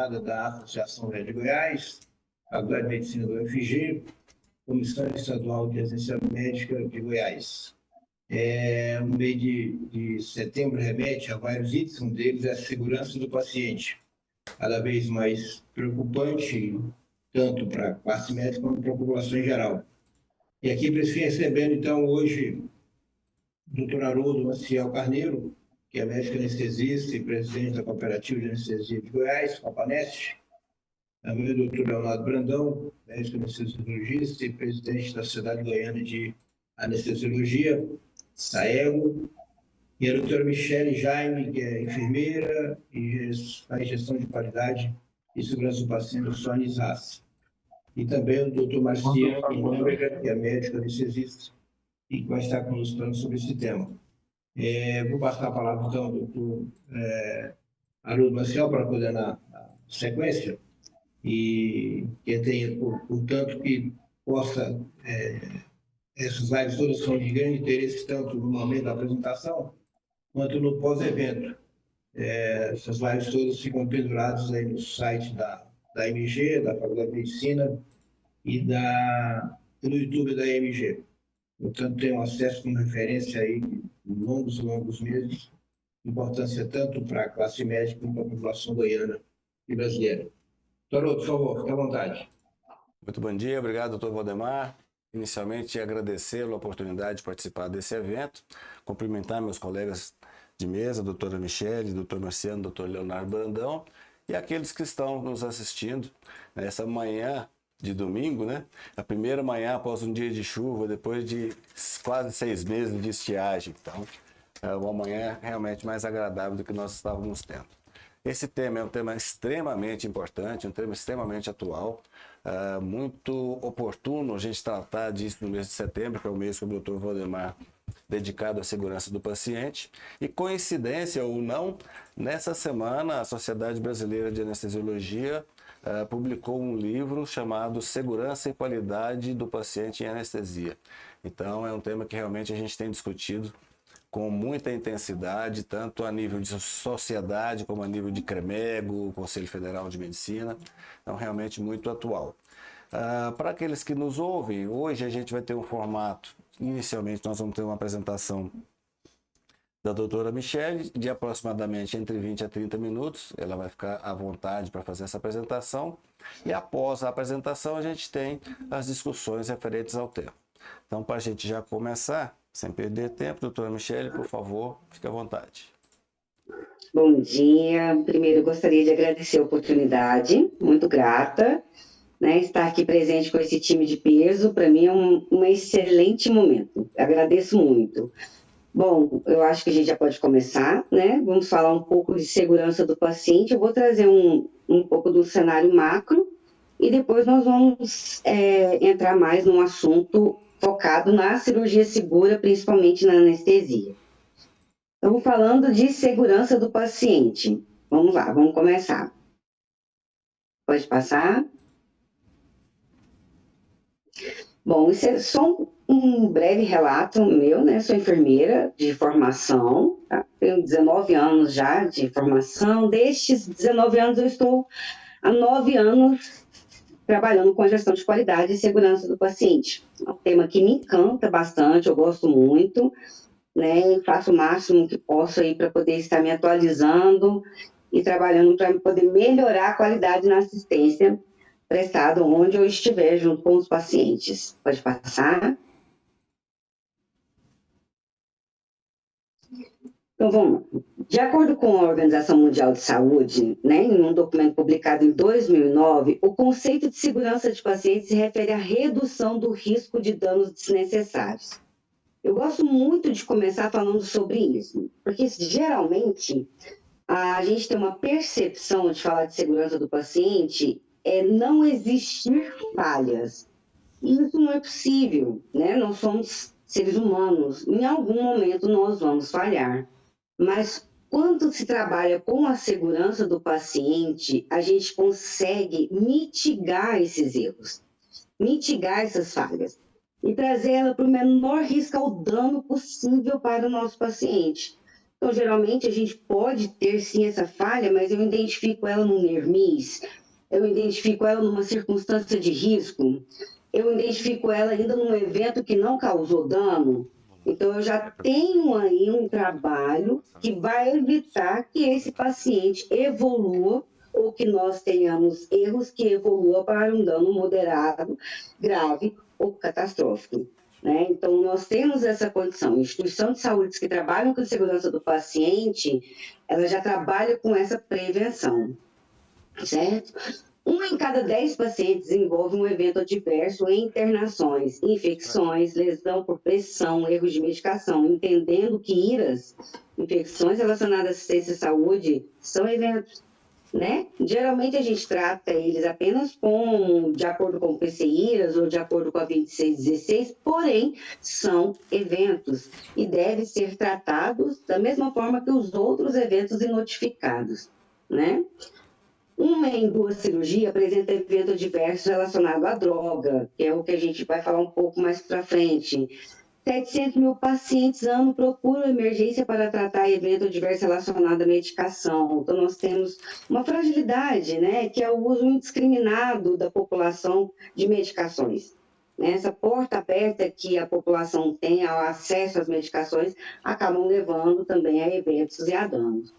da Associação Velha de Goiás, Faculdade de Medicina do UFG, Comissão Estadual de Assistência Médica de Goiás. O mês de setembro remete a vários itens, um deles é a segurança do paciente, cada vez mais preocupante, tanto para a classe médica quanto para a população em geral. E aqui, para fim, recebendo, então, hoje, o doutor Haroldo Maciel Carneiro, que é médico anestesista e presidente da Cooperativa de Anestesia de Goiás, Copanest. Também o doutor Leonardo Brandão, médico anestesiologista e presidente da Sociedade Goiana de Anestesiologia, SAEGO. E a doutora Michele Jaime, que é enfermeira e faz gestão de qualidade e segurança do paciente, SONISAS. E também o doutor Marciano Nóbrega, que é médico anestesista e que vai estar conosco falando sobre esse tema. Vou passar a palavra, então, ao doutor Haroldo Maciel para coordenar a sequência e que tenha, portanto, que possa, essas lives todas são de grande interesse, tanto no momento da apresentação, quanto no pós-evento. Essas lives todas ficam penduradas aí no site da MG, da Faculdade de Medicina e no YouTube da MG. Portanto, tem um acesso com referência aí de longos meses, importância tanto para a classe médica como para a população goiana e brasileira. Doutor, por favor, fique à vontade. Muito bom dia, obrigado, doutor Valdemar. Inicialmente, agradecê-lo a oportunidade de participar desse evento, cumprimentar meus colegas de mesa, doutora Michele, doutor Marciano, doutor Leonardo Brandão, e aqueles que estão nos assistindo nessa manhã de domingo, né? A primeira manhã após um dia de chuva, depois de quase 6 meses de estiagem. Então, é uma manhã realmente mais agradável do que nós estávamos tendo. Esse tema é um tema extremamente importante, um tema extremamente atual, muito oportuno a gente tratar disso no mês de setembro, que é o mês que o doutor Valdemar dedicado à segurança do paciente. E coincidência ou não, nessa semana a Sociedade Brasileira de Anestesiologia publicou um livro chamado Segurança e Qualidade do Paciente em Anestesia. Então é um tema que realmente a gente tem discutido com muita intensidade, tanto a nível de sociedade como a nível de CREMEGO, Conselho Federal de Medicina. Então realmente muito atual. Para aqueles que nos ouvem, hoje a gente vai ter um formato, inicialmente nós vamos ter uma apresentação da doutora Michele, de aproximadamente entre 20 a 30 minutos, ela vai ficar à vontade para fazer essa apresentação, e após a apresentação a gente tem as discussões referentes ao tema. Então, para a gente já começar, sem perder tempo, doutora Michele, por favor, fique à vontade. Bom dia, primeiro eu gostaria de agradecer a oportunidade, muito grata, estar aqui presente com esse time de peso, para mim é um excelente momento, agradeço muito. Bom, eu acho que a gente já pode começar, Vamos falar um pouco de segurança do paciente. Eu vou trazer um pouco do cenário macro e depois nós vamos entrar mais num assunto focado na cirurgia segura, principalmente na anestesia. Estamos falando de segurança do paciente. Vamos lá, vamos começar. Pode passar? Bom, isso é só um breve relato meu, Sou enfermeira de formação, tá? Tenho 19 anos já de formação. Destes 19 anos, eu estou há 9 anos trabalhando com a gestão de qualidade e segurança do paciente. É um tema que me encanta bastante, eu gosto muito, Faço o máximo que posso aí para poder estar me atualizando e trabalhando para poder melhorar a qualidade na assistência prestada onde eu estiver junto com os pacientes. Pode passar. Então, vamos lá. De acordo com a Organização Mundial de Saúde, em um documento publicado em 2009, o conceito de segurança de pacientes se refere à redução do risco de danos desnecessários. Eu gosto muito de começar falando sobre isso, porque geralmente a gente tem uma percepção de falar de segurança do paciente não existir falhas. E isso não é possível, Nós somos seres humanos, em algum momento nós vamos falhar. Mas quando se trabalha com a segurança do paciente, a gente consegue mitigar esses erros, mitigar essas falhas e trazer ela para o menor risco ao dano possível para o nosso paciente. Então, geralmente, a gente pode ter, sim, essa falha, mas eu identifico ela num NERMIS, eu identifico ela numa circunstância de risco, eu identifico ela ainda num evento que não causou dano. Então, eu já tenho aí um trabalho que vai evitar que esse paciente evolua ou que nós tenhamos erros que evoluam para um dano moderado, grave ou catastrófico. Né? Então, nós temos essa condição. Instituição de saúde que trabalham com segurança do paciente, ela já trabalha com essa prevenção, certo? 1 em cada 10 pacientes desenvolve um evento adverso em internações, infecções, lesão por pressão, erros de medicação, entendendo que IRAs, infecções relacionadas à assistência à saúde, são eventos, né? Geralmente a gente trata eles apenas de acordo com o PCIRAS ou de acordo com a 2616, porém são eventos e devem ser tratados da mesma forma que os outros eventos notificados, né? 1 em 2 cirurgias apresenta evento adverso relacionado à droga, que é o que a gente vai falar um pouco mais para frente. 700 mil pacientes ano procuram emergência para tratar evento adverso relacionado à medicação. Então, nós temos uma fragilidade, né, que é o uso indiscriminado da população de medicações. Essa porta aberta que a população tem ao acesso às medicações acabam levando também a eventos e a danos.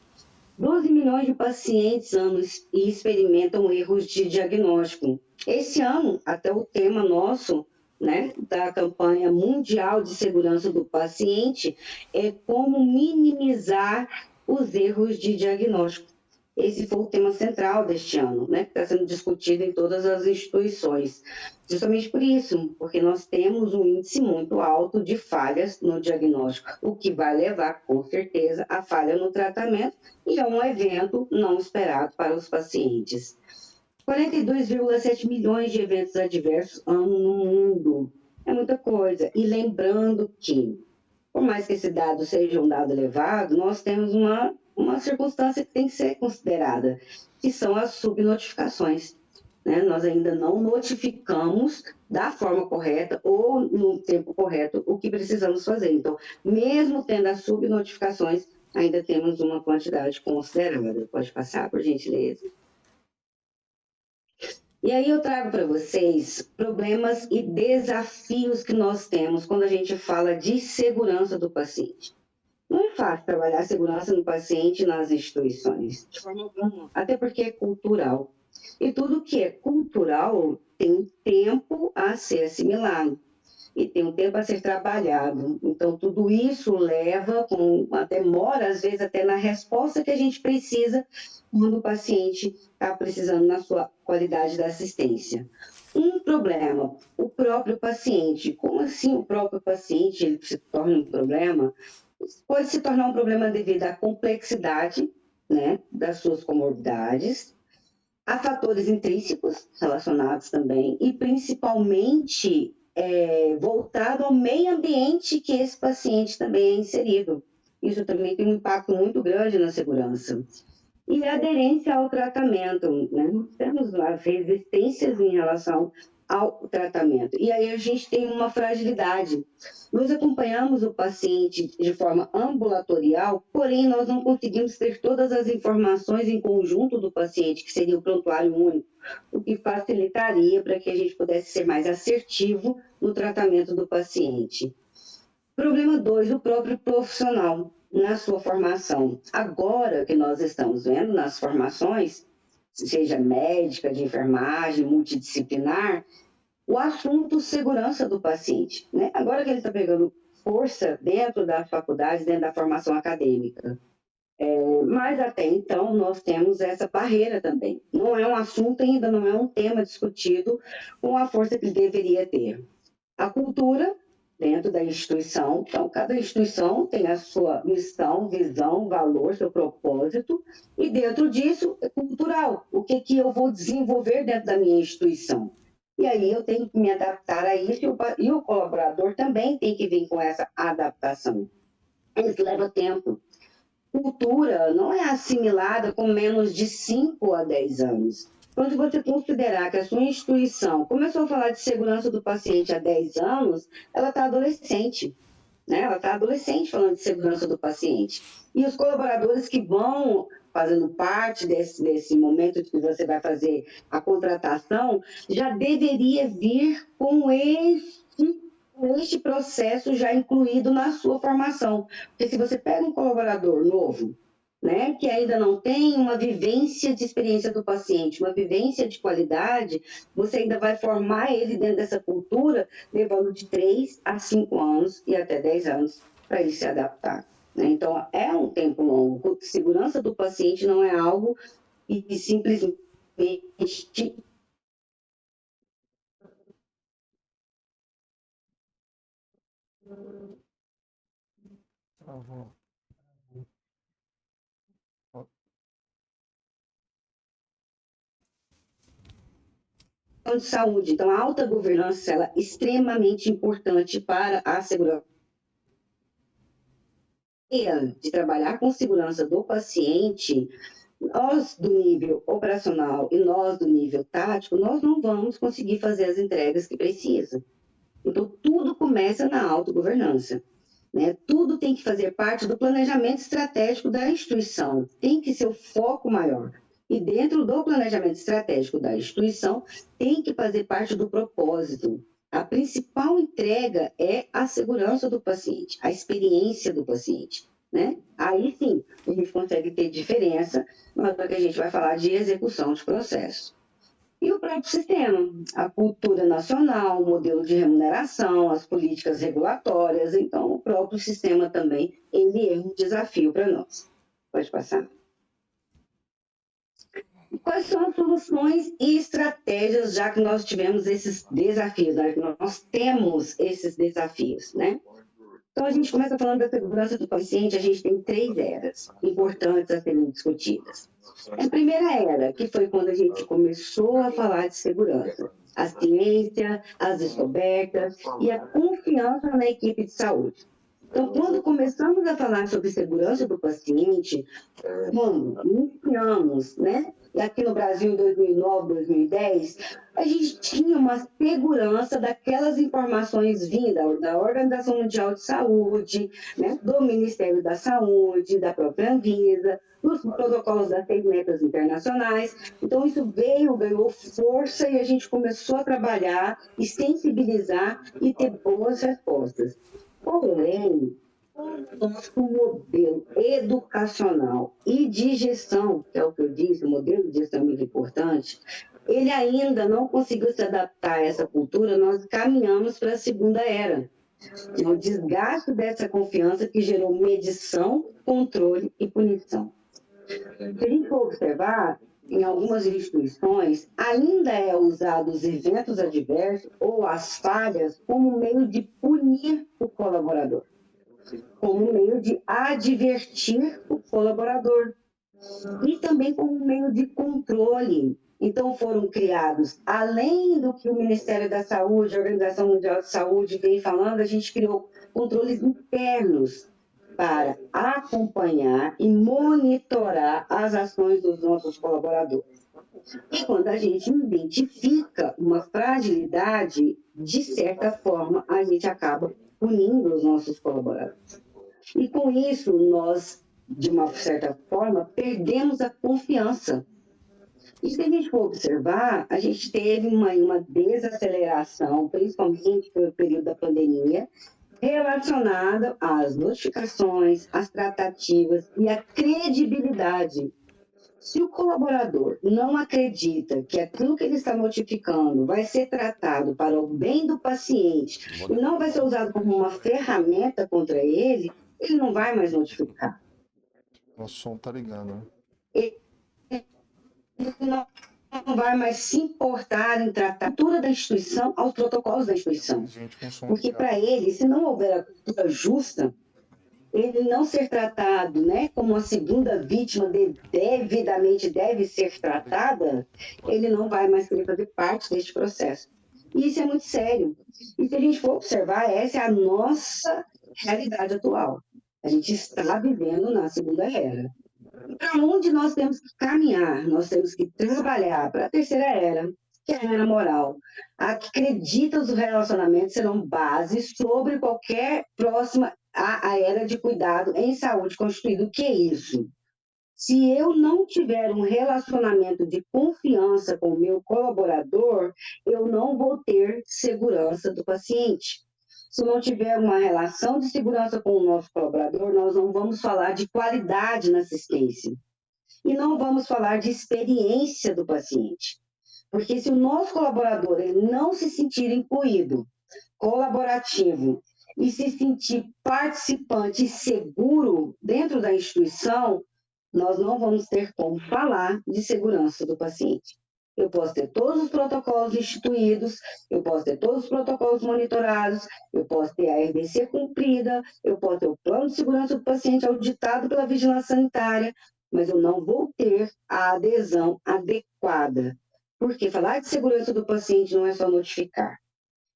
12 milhões de pacientes anos experimentam erros de diagnóstico. Esse ano, até o tema nosso, né, da campanha mundial de segurança do paciente é como minimizar os erros de diagnóstico. Esse foi o tema central deste ano, né, que está sendo discutido em todas as instituições. Justamente por isso, porque nós temos um índice muito alto de falhas no diagnóstico, o que vai levar, com certeza, a falha no tratamento e a um evento não esperado para os pacientes. 42,7 milhões de eventos adversos ano no mundo. É muita coisa. E lembrando que, por mais que esse dado seja um dado elevado, nós temos uma circunstância que tem que ser considerada, que são as subnotificações. Né? Nós ainda não notificamos da forma correta ou no tempo correto o que precisamos fazer. Então, mesmo tendo as subnotificações, ainda temos uma quantidade considerável. Pode passar, por gentileza. E aí eu trago para vocês problemas e desafios que nós temos quando a gente fala de segurança do paciente. Não é fácil trabalhar a segurança do paciente nas instituições, de forma alguma, até porque é cultural. E tudo que é cultural tem um tempo a ser assimilado e tem um tempo a ser trabalhado. Então, tudo isso leva com uma demora, às vezes, até na resposta que a gente precisa quando o paciente está precisando na sua qualidade da assistência. Um problema, o próprio paciente. Como assim o próprio paciente ele se torna um problema? Pode se tornar um problema devido à complexidade, né, das suas comorbidades, a fatores intrínsecos relacionados também, e principalmente voltado ao meio ambiente que esse paciente também é inserido. Isso também tem um impacto muito grande na segurança. E a aderência ao tratamento, né? Nós temos as resistências em relação ao tratamento. E aí a gente tem uma fragilidade. Nós acompanhamos o paciente de forma ambulatorial, porém nós não conseguimos ter todas as informações em conjunto do paciente, que seria o prontuário único, o que facilitaria para que a gente pudesse ser mais assertivo no tratamento do paciente. Problema 2, o próprio profissional na sua formação. Agora que nós estamos vendo nas formações, seja médica, de enfermagem, multidisciplinar, o assunto segurança do paciente, né? Agora que ele está pegando força dentro da faculdade, dentro da formação acadêmica. Mas até então nós temos essa barreira também. Não é um assunto ainda, não é um tema discutido com a força que ele deveria ter. A cultura dentro da instituição, então cada instituição tem a sua missão, visão, valor, seu propósito, e dentro disso é cultural. O que eu vou desenvolver dentro da minha instituição? E aí eu tenho que me adaptar a isso, e o colaborador também tem que vir com essa adaptação. Isso leva tempo. Cultura não é assimilada com menos de 5 a 10 anos. Quando você considerar que a sua instituição começou a falar de segurança do paciente há 10 anos, ela está adolescente. né? Ela está adolescente falando de segurança do paciente. E os colaboradores que vão fazendo parte desse momento que você vai fazer a contratação, já deveria vir com este processo já incluído na sua formação. Porque se você pega um colaborador novo, né, que ainda não tem uma vivência de experiência do paciente, uma vivência de qualidade, você ainda vai formar ele dentro dessa cultura, levando de 3 a 5 anos e até 10 anos para ele se adaptar. Né? Então, é um tempo longo. Segurança do paciente não é algo que simplesmente de saúde. Então, a alta governança ela é extremamente importante para a segurança. De trabalhar com segurança do paciente, nós do nível operacional e nós do nível tático, nós não vamos conseguir fazer as entregas que precisa. Então, tudo começa na autogovernança. Né? Tudo tem que fazer parte do planejamento estratégico da instituição, tem que ser o foco maior. E dentro do planejamento estratégico da instituição, tem que fazer parte do propósito. A principal entrega é a segurança do paciente, a experiência do paciente. Né? Aí sim, a gente consegue ter diferença na hora que a gente vai falar de execução de processo. E o próprio sistema, a cultura nacional, o modelo de remuneração, as políticas regulatórias. Então, o próprio sistema também, ele é um desafio para nós. Pode passar. E quais são as soluções e estratégias, já que nós tivemos esses desafios, né? Nós temos esses desafios, né? Então, a gente começa falando da segurança do paciente, a gente tem 3 eras importantes a serem discutidas. A primeira era, que foi quando a gente começou a falar de segurança, a ciência, as descobertas e a confiança na equipe de saúde. Então, quando começamos a falar sobre segurança do paciente, iniciamos, né? E aqui no Brasil, em 2009, 2010, a gente tinha uma segurança daquelas informações vindas da Organização Mundial de Saúde, né, do Ministério da Saúde, da própria Anvisa, dos protocolos das 6 metas internacionais. Então, isso ganhou força e a gente começou a trabalhar e sensibilizar e ter boas respostas. Porém, o nosso modelo educacional e de gestão, que é o que eu disse, o modelo de gestão é muito importante, ele ainda não conseguiu se adaptar a essa cultura, nós caminhamos para a segunda era. O desgaste dessa confiança que gerou medição, controle e punição. Se a gente for observar, em algumas instituições, ainda é usado os eventos adversos ou as falhas como meio de punir o colaborador, como meio de advertir o colaborador e também como meio de controle. Então, foram criados, além do que o Ministério da Saúde, a Organização Mundial de Saúde vem falando, a gente criou controles internos para acompanhar e monitorar as ações dos nossos colaboradores. E quando a gente identifica uma fragilidade, de certa forma, a gente acaba punindo os nossos colaboradores. E com isso, nós, de uma certa forma, perdemos a confiança. E se a gente for observar, a gente teve uma desaceleração, principalmente pelo período da pandemia, relacionada às notificações, às tratativas e à credibilidade. Se o colaborador não acredita que aquilo que ele está notificando vai ser tratado para o bem do paciente e não vai ser usado como uma ferramenta contra ele, ele não vai mais notificar. O som tá ligado, né? Ele não vai mais se importar em tratar a cultura da instituição aos protocolos da instituição. Porque para ele, se não houver a cultura justa, ele não ser tratado, né, como uma segunda vítima devidamente deve ser tratada, ele não vai mais querer fazer parte deste processo. E isso é muito sério. E se a gente for observar, essa é a nossa realidade atual. A gente está vivendo na segunda era. Para onde nós temos que caminhar? Nós temos que trabalhar para a terceira era, que é a era moral. A que acredita que os relacionamentos serão base sobre qualquer próxima a era de cuidado em saúde constituída. O que é isso? Se eu não tiver um relacionamento de confiança com o meu colaborador, eu não vou ter segurança do paciente. Se não tiver uma relação de segurança com o nosso colaborador, nós não vamos falar de qualidade na assistência. E não vamos falar de experiência do paciente. Porque se o nosso colaborador ele não se sentir incluído, colaborativo, e se sentir participante e seguro dentro da instituição, nós não vamos ter como falar de segurança do paciente. Eu posso ter todos os protocolos instituídos, eu posso ter todos os protocolos monitorados, eu posso ter a RDC cumprida, eu posso ter o plano de segurança do paciente auditado pela vigilância sanitária, mas eu não vou ter a adesão adequada. Porque falar de segurança do paciente não é só notificar,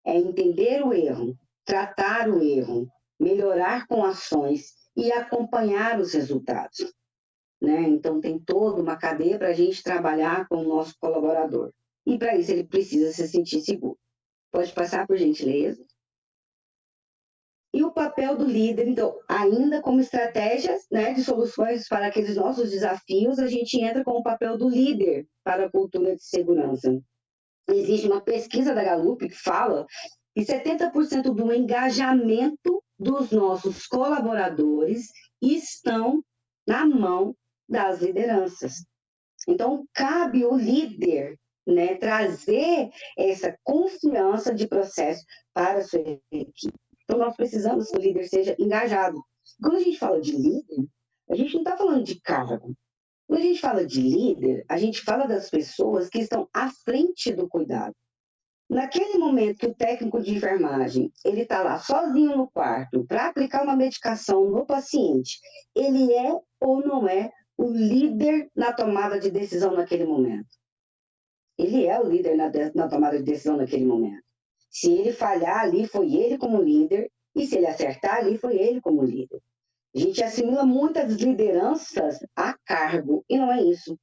é entender o erro, tratar o erro, melhorar com ações e acompanhar os resultados. Né? Então, tem toda uma cadeia para a gente trabalhar com o nosso colaborador. E, para isso, ele precisa se sentir seguro. Pode passar, por gentileza. E o papel do líder, então, ainda como estratégias, né, de soluções para aqueles nossos desafios, a gente entra com o papel do líder para a cultura de segurança. Existe uma pesquisa da Gallup que fala que 70% do engajamento dos nossos colaboradores estão na mão das lideranças. Então, cabe o líder, né, trazer essa confiança de processo para a sua equipe. Então, nós precisamos que o líder seja engajado. Quando a gente fala de líder, a gente não está falando de cargo. Quando a gente fala de líder, a gente fala das pessoas que estão à frente do cuidado. Naquele momento que o técnico de enfermagem ele está lá sozinho no quarto para aplicar uma medicação no paciente, ele é ou não é o líder na tomada de decisão naquele momento? Ele é o líder na tomada de decisão naquele momento. Se ele falhar ali, foi ele como líder, e se ele acertar ali, foi ele como líder. A gente assimila muitas lideranças a cargo, e não é isso.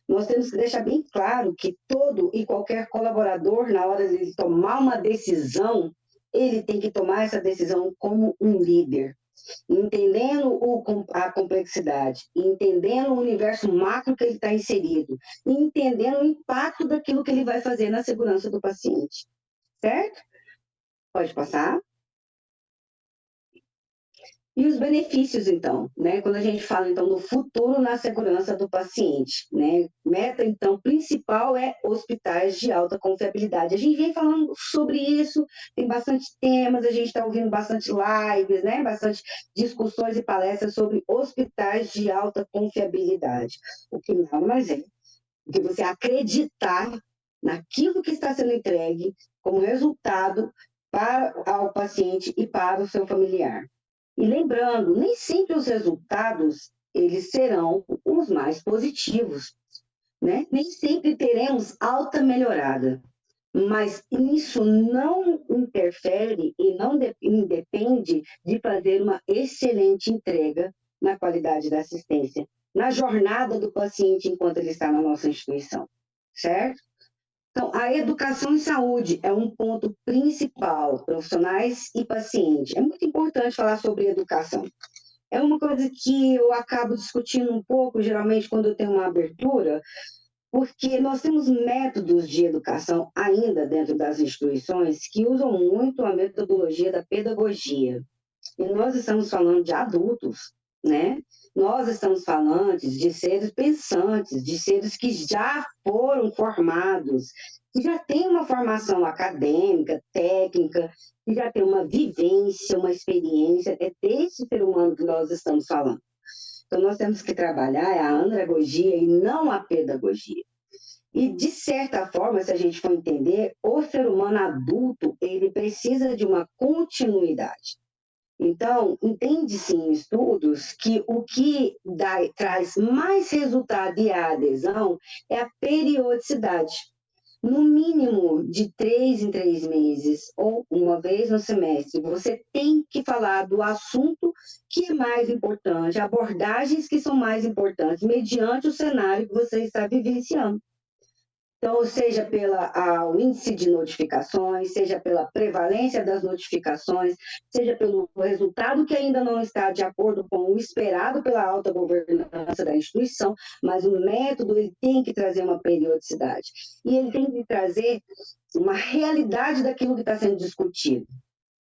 Nós temos que deixar bem claro que todo e qualquer colaborador, na hora de tomar uma decisão, ele tem que tomar essa decisão como um líder, entendendo a complexidade, entendendo o universo macro que ele está inserido, e entendendo o impacto daquilo que ele vai fazer na segurança do paciente. Certo? Pode passar. E os benefícios, então, né? Quando a gente fala, então, do futuro na segurança do paciente, né? Meta, então, principal é hospitais de alta confiabilidade. A gente vem falando sobre isso, tem bastante temas, a gente está ouvindo bastante lives, né? Bastante discussões e palestras sobre hospitais de alta confiabilidade. O que não mais é do que você acreditar naquilo que está sendo entregue como resultado para o paciente e para o seu familiar. E lembrando, nem sempre os resultados eles serão os mais positivos, né? Nem sempre teremos alta melhorada, mas isso não interfere e não independe de fazer uma excelente entrega na qualidade da assistência, na jornada do paciente enquanto ele está na nossa instituição, certo? Então, a educação em saúde é um ponto principal, profissionais e pacientes. É muito importante falar sobre educação. É uma coisa que eu acabo discutindo um pouco, geralmente, quando eu tenho uma abertura, porque nós temos métodos de educação ainda dentro das instituições que usam muito a metodologia da pedagogia. E nós estamos falando de adultos, né? Nós estamos falando de seres pensantes, de seres que já foram formados, que já têm uma formação acadêmica, técnica, que já têm uma vivência, uma experiência. É desse ser humano que nós estamos falando. Então, nós temos que trabalhar a andragogia e não a pedagogia. E, de certa forma, se a gente for entender, o ser humano adulto, ele precisa de uma continuidade. Então, entende-se em estudos que o que traz mais resultado e a adesão é a periodicidade. No mínimo de 3 em 3 meses ou uma vez no semestre, você tem que falar do assunto que é mais importante, abordagens que são mais importantes, mediante o cenário que você está vivenciando. Então, seja pelo índice de notificações, seja pela prevalência das notificações, seja pelo resultado que ainda não está de acordo com o esperado pela alta governança da instituição, mas o método ele tem que trazer uma periodicidade. E ele tem que trazer uma realidade daquilo que está sendo discutido.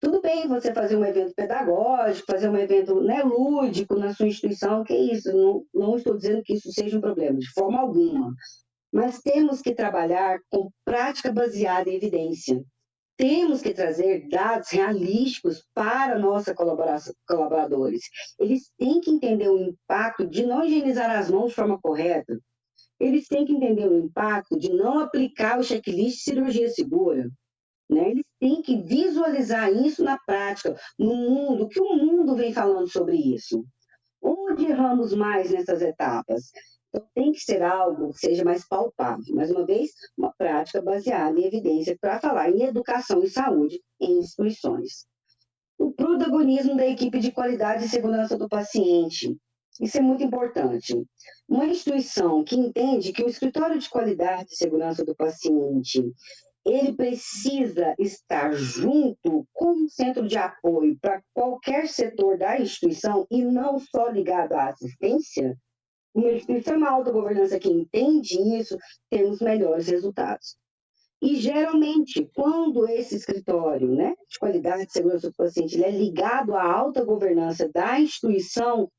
Tudo bem você fazer um evento pedagógico, fazer um evento, né, lúdico na sua instituição, que é isso, não estou dizendo que isso seja um problema, de forma alguma. Mas temos que trabalhar com prática baseada em evidência. Temos que trazer dados realísticos para nossos colaboradores. Eles têm que entender o impacto de não higienizar as mãos de forma correta. Eles têm que entender o impacto de não aplicar o checklist de cirurgia segura. Né? Eles têm que visualizar isso na prática, no mundo, que o mundo vem falando sobre isso. Onde erramos mais nessas etapas? Então, tem que ser algo que seja mais palpável. Mais uma vez, uma prática baseada em evidência para falar em educação e saúde em instituições. O protagonismo da equipe de qualidade e segurança do paciente. Isso é muito importante. Uma instituição que entende que o escritório de qualidade e segurança do paciente ele precisa estar junto com um centro de apoio para qualquer setor da instituição e não só ligado à assistência. Uma instituição de alta governança que entende isso, temos melhores resultados. E, geralmente, quando esse escritório, né, de qualidade e segurança do paciente ele é ligado à alta governança da instituição,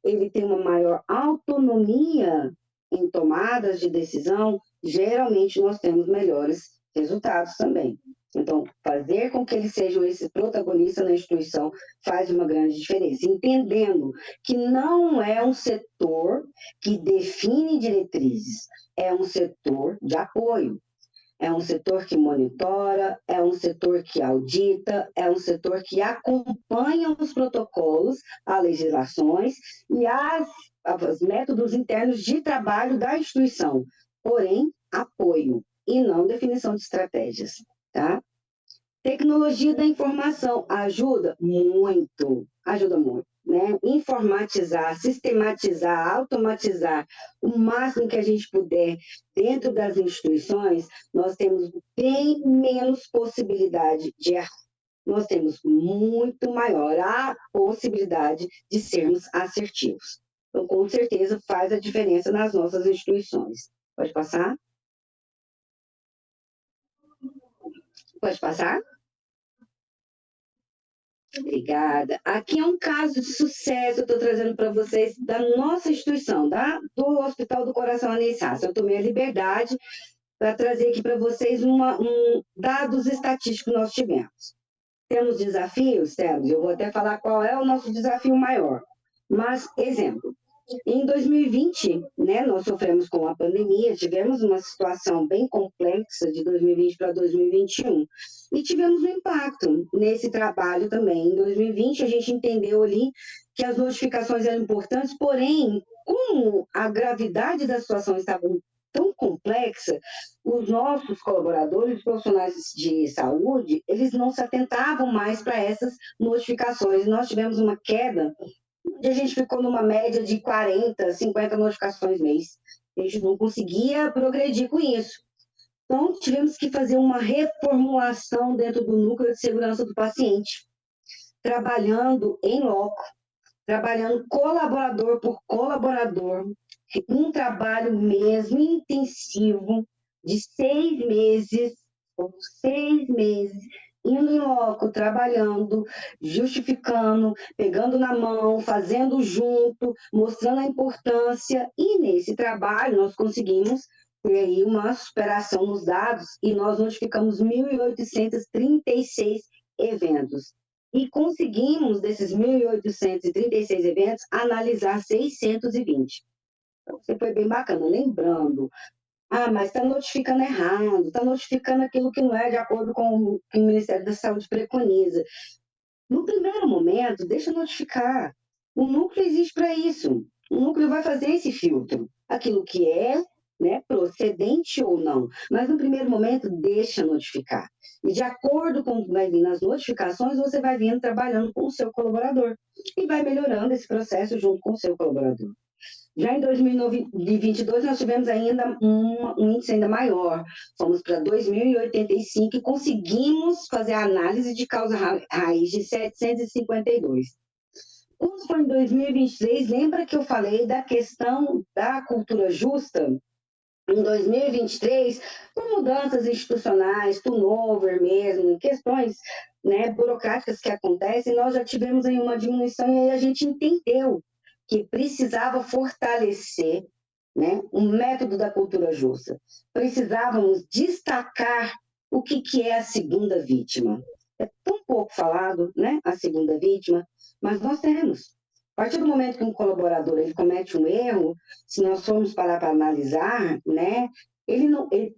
ele tem uma maior autonomia em tomadas de decisão, geralmente nós temos melhores resultados também. Então, fazer com que eles sejam esse protagonista na instituição faz uma grande diferença, entendendo que não é um setor que define diretrizes, é um setor de apoio, é um setor que monitora, é um setor que audita, é um setor que acompanha os protocolos, as legislações e os métodos internos de trabalho da instituição, porém, apoio e não definição de estratégias, tá? Tecnologia da informação ajuda muito, né? Informatizar, sistematizar, automatizar o máximo que a gente puder dentro das instituições, nós temos bem menos possibilidade de errar. Nós temos muito maior a possibilidade de sermos assertivos. Então, com certeza, faz a diferença nas nossas instituições. Pode passar? Pode passar? Obrigada. Aqui é um caso de sucesso, eu estou trazendo para vocês da nossa instituição, do Hospital do Coração Aneissácia. Eu tomei a liberdade para trazer aqui para vocês dados estatísticos que nós tivemos. Temos desafios? Temos. Eu vou até falar qual é o nosso desafio maior. Mas, exemplo, em 2020, né, nós sofremos com a pandemia, tivemos uma situação bem complexa de 2020 para 2021 e tivemos um impacto nesse trabalho também. Em 2020, a gente entendeu ali que as notificações eram importantes, porém, como a gravidade da situação estava tão complexa, os nossos colaboradores, os profissionais de saúde, eles não se atentavam mais para essas notificações. Nós tivemos uma queda a gente ficou numa média de 40, 50 notificações mês. A gente não conseguia progredir com isso. Então, tivemos que fazer uma reformulação dentro do núcleo de segurança do paciente, trabalhando em loco, trabalhando colaborador por colaborador, um trabalho mesmo intensivo de 6 meses, indo em loco, trabalhando, justificando, pegando na mão, fazendo junto, mostrando a importância. E nesse trabalho nós conseguimos ter aí uma superação nos dados e nós notificamos 1.836 eventos. E conseguimos, desses 1.836 eventos, analisar 620. Então, você foi bem bacana, lembrando. Mas está notificando errado, está notificando aquilo que não é de acordo com o que o Ministério da Saúde preconiza. No primeiro momento, deixa notificar. O núcleo existe para isso. O núcleo vai fazer esse filtro. Aquilo que é, né, procedente ou não. Mas no primeiro momento, deixa notificar. E de acordo com o que vai vir nas notificações, você vai vindo trabalhando com o seu colaborador. E vai melhorando esse processo junto com o seu colaborador. Já em 2022, nós tivemos ainda um índice ainda maior. Fomos para 2.085 e conseguimos fazer a análise de causa raiz de 752. Quando foi em 2023, lembra que eu falei da questão da cultura justa? Em 2023, por mudanças institucionais, turnover mesmo, questões, né, burocráticas que acontecem, nós já tivemos aí uma diminuição e aí a gente entendeu que precisava fortalecer, né, o método da cultura justa. Precisávamos destacar o que é a segunda vítima. É tão pouco falado, né, a segunda vítima, mas nós temos. A partir do momento que um colaborador ele comete um erro, se nós formos parar para analisar, né,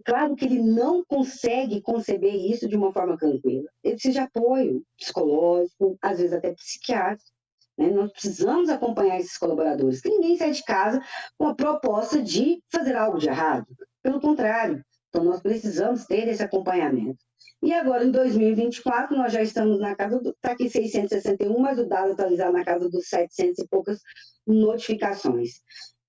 claro que ele não consegue conceber isso de uma forma tranquila. Ele precisa de apoio psicológico, às vezes até psiquiátrico. Né? Nós precisamos acompanhar esses colaboradores, que ninguém sai de casa com a proposta de fazer algo de errado. Pelo contrário, então nós precisamos ter esse acompanhamento. E agora, em 2024, nós já estamos na casa está aqui 661, mas o dado atualizado na casa dos 700 e poucas notificações.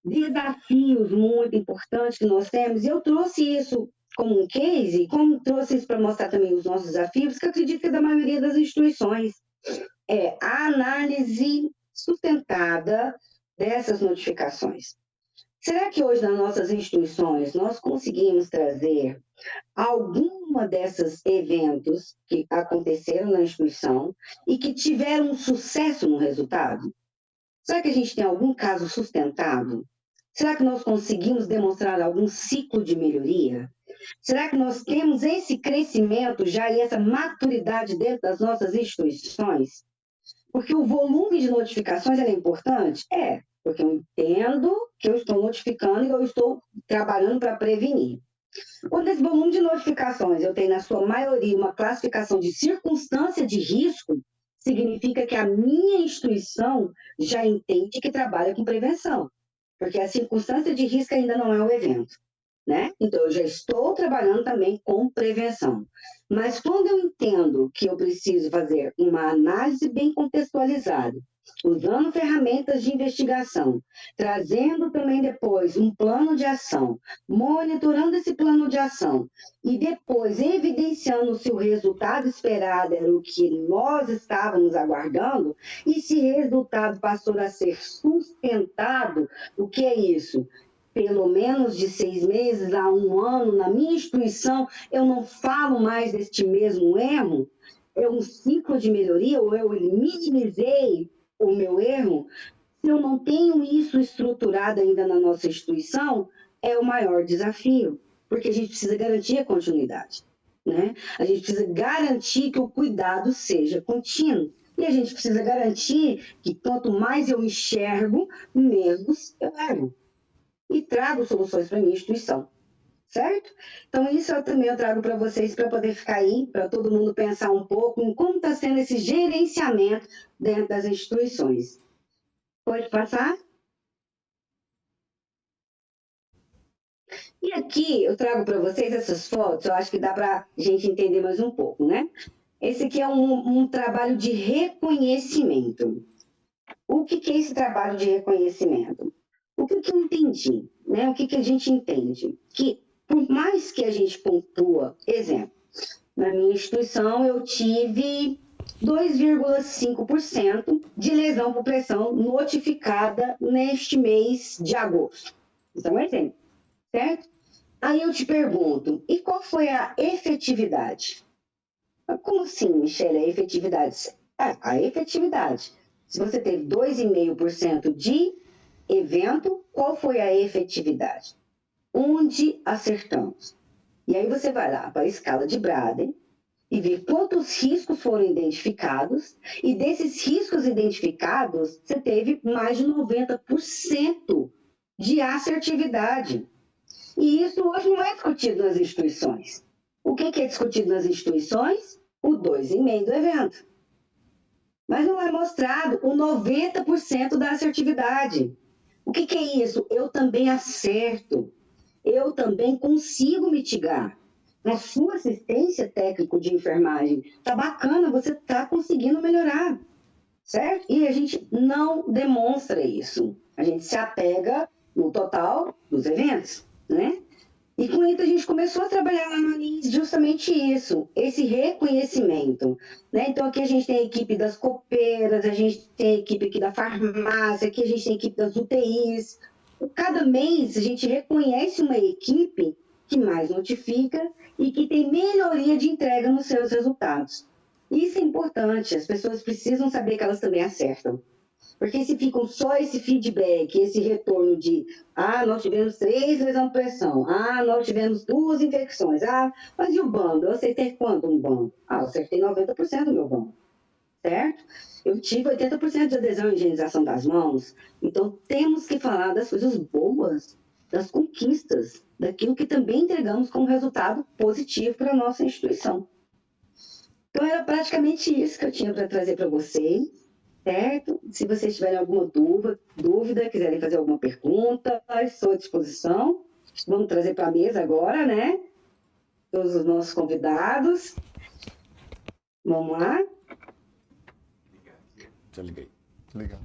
Desafios muito importantes que nós temos, e eu trouxe isso como um case, como trouxe isso para mostrar também os nossos desafios, que eu acredito que é da maioria das instituições. É a análise sustentada dessas notificações. Será que hoje nas nossas instituições nós conseguimos trazer alguma desses eventos que aconteceram na instituição e que tiveram um sucesso no resultado? Será que a gente tem algum caso sustentado? Será que nós conseguimos demonstrar algum ciclo de melhoria? Será que nós temos esse crescimento já e essa maturidade dentro das nossas instituições? Porque o volume de notificações é importante? É, porque eu entendo que eu estou notificando e eu estou trabalhando para prevenir. Quando esse volume de notificações eu tenho, na sua maioria, uma classificação de circunstância de risco, significa que a minha instituição já entende que trabalha com prevenção, porque a circunstância de risco ainda não é o evento. Né? Então, eu já estou trabalhando também com prevenção. Mas quando eu entendo que eu preciso fazer uma análise bem contextualizada, usando ferramentas de investigação, trazendo também depois um plano de ação, monitorando esse plano de ação e depois evidenciando se o resultado esperado era o que nós estávamos aguardando e se esse resultado passou a ser sustentado, o que é isso? Pelo menos de 6 meses a 1 ano, na minha instituição, eu não falo mais deste mesmo erro, é um ciclo de melhoria, ou eu minimizei o meu erro. Se eu não tenho isso estruturado ainda na nossa instituição, é o maior desafio, porque a gente precisa garantir a continuidade, né? A gente precisa garantir que o cuidado seja contínuo, e a gente precisa garantir que quanto mais eu enxergo, menos eu erro. E trago soluções para a minha instituição, certo? Então, isso eu também trago para vocês, para poder ficar aí, para todo mundo pensar um pouco em como está sendo esse gerenciamento dentro das instituições. Pode passar? E aqui eu trago para vocês essas fotos, eu acho que dá para a gente entender mais um pouco, né? Esse aqui é um trabalho de reconhecimento. O que é esse trabalho de reconhecimento? O que eu entendi? Né? O que a gente entende? Que, por mais que a gente pontua, exemplo, na minha instituição eu tive 2,5% de lesão por pressão notificada neste mês de agosto. Isso é um exemplo, certo? Aí eu te pergunto, e qual foi a efetividade? Como assim, Michele, a efetividade? A efetividade. Se você teve 2,5% de evento, qual foi a efetividade? Onde acertamos? E aí você vai lá para a escala de Braden e vê quantos riscos foram identificados, e desses riscos identificados, você teve mais de 90% de assertividade. E isso hoje não é discutido nas instituições. O que é discutido nas instituições? O 2,5% do evento. Mas não é mostrado o 90% da assertividade. O que é isso? Eu também acerto. Eu também consigo mitigar. Na sua assistência técnico de enfermagem, tá bacana, você tá conseguindo melhorar, certo? E a gente não demonstra isso. A gente se apega no total dos eventos, né? E com isso a gente começou a trabalhar lá no Anis justamente isso, esse reconhecimento, né? Então aqui a gente tem a equipe das copeiras, a gente tem a equipe aqui da farmácia, aqui a gente tem a equipe das UTIs. Cada mês a gente reconhece uma equipe que mais notifica e que tem melhoria de entrega nos seus resultados. Isso é importante, as pessoas precisam saber que elas também acertam. Porque se ficam só esse feedback, esse retorno de nós tivemos 3 lesões de pressão, nós tivemos 2 infecções, mas e o bando? Eu acertei quanto no bando? Eu acertei 90% do meu bando, certo? Eu tive 80% de adesão e higienização das mãos. Então, temos que falar das coisas boas, das conquistas, daquilo que também entregamos como resultado positivo para a nossa instituição. Então, era praticamente isso que eu tinha para trazer para vocês. Certo? Se vocês tiverem alguma dúvida, quiserem fazer alguma pergunta, estou à disposição. Vamos trazer para a mesa agora, né? Todos os nossos convidados. Vamos lá? Já liguei. Legal.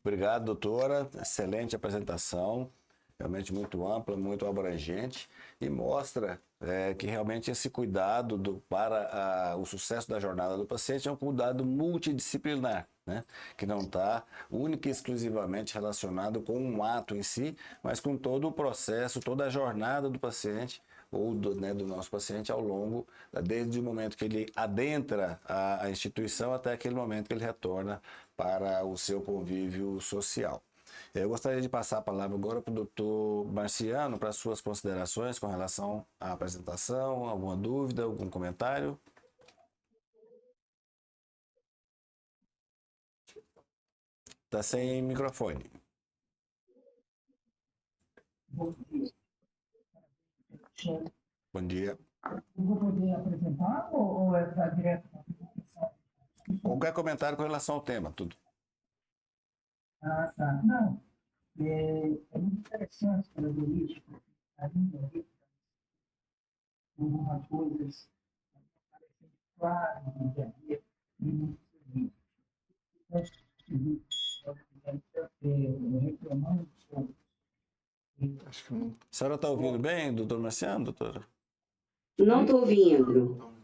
Obrigado, doutora. Excelente apresentação. Realmente muito ampla, muito abrangente e mostra que realmente esse cuidado para o sucesso da jornada do paciente é um cuidado multidisciplinar, né? Que não está única e exclusivamente relacionado com um ato em si, mas com todo o processo, toda a jornada do paciente ou do nosso paciente ao longo, desde o momento que ele adentra a instituição até aquele momento que ele retorna para o seu convívio social. Eu gostaria de passar a palavra agora para o doutor Marciano para suas considerações com relação à apresentação, alguma dúvida, algum comentário? Está sem microfone. Bom dia. Eu vou poder apresentar ou é para direto para a apresentação? Qualquer comentário com relação ao tema, tudo. Tá. Não. É muito interessante pela política, ainda algumas coisas parecem claras no dia a dia e muitos serviços. Reclamando sobre. Acho que não. A senhora está ouvindo bem, doutor Marciano, doutora? Não estou ouvindo.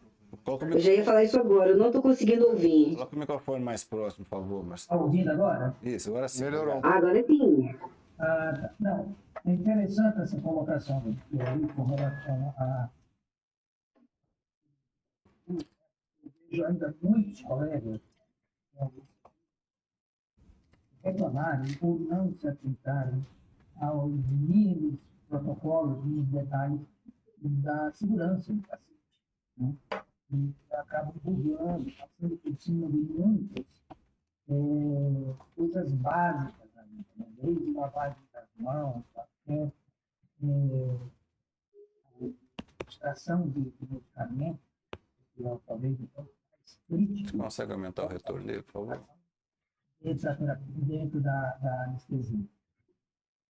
Eu já ia falar isso agora, eu não estou conseguindo ouvir. Coloca o microfone mais próximo, por favor, Marciano. Está ouvindo agora? Isso, agora sim. Melhorou. Agora sim. Não, é interessante essa colocação do aí com relação a. Eu vejo ainda muitos colegas reclamarem ou não se atentarem aos mínimos protocolos, mínimos detalhes da segurança do paciente, né? E acabam burlando, passando por cima de muitas coisas básicas, né? Desde lavagem das mãos, até extração de medicamentos, que é talvez o mais crítico. Você consegue aumentar o retorno dele, por favor? Dentro da anestesia.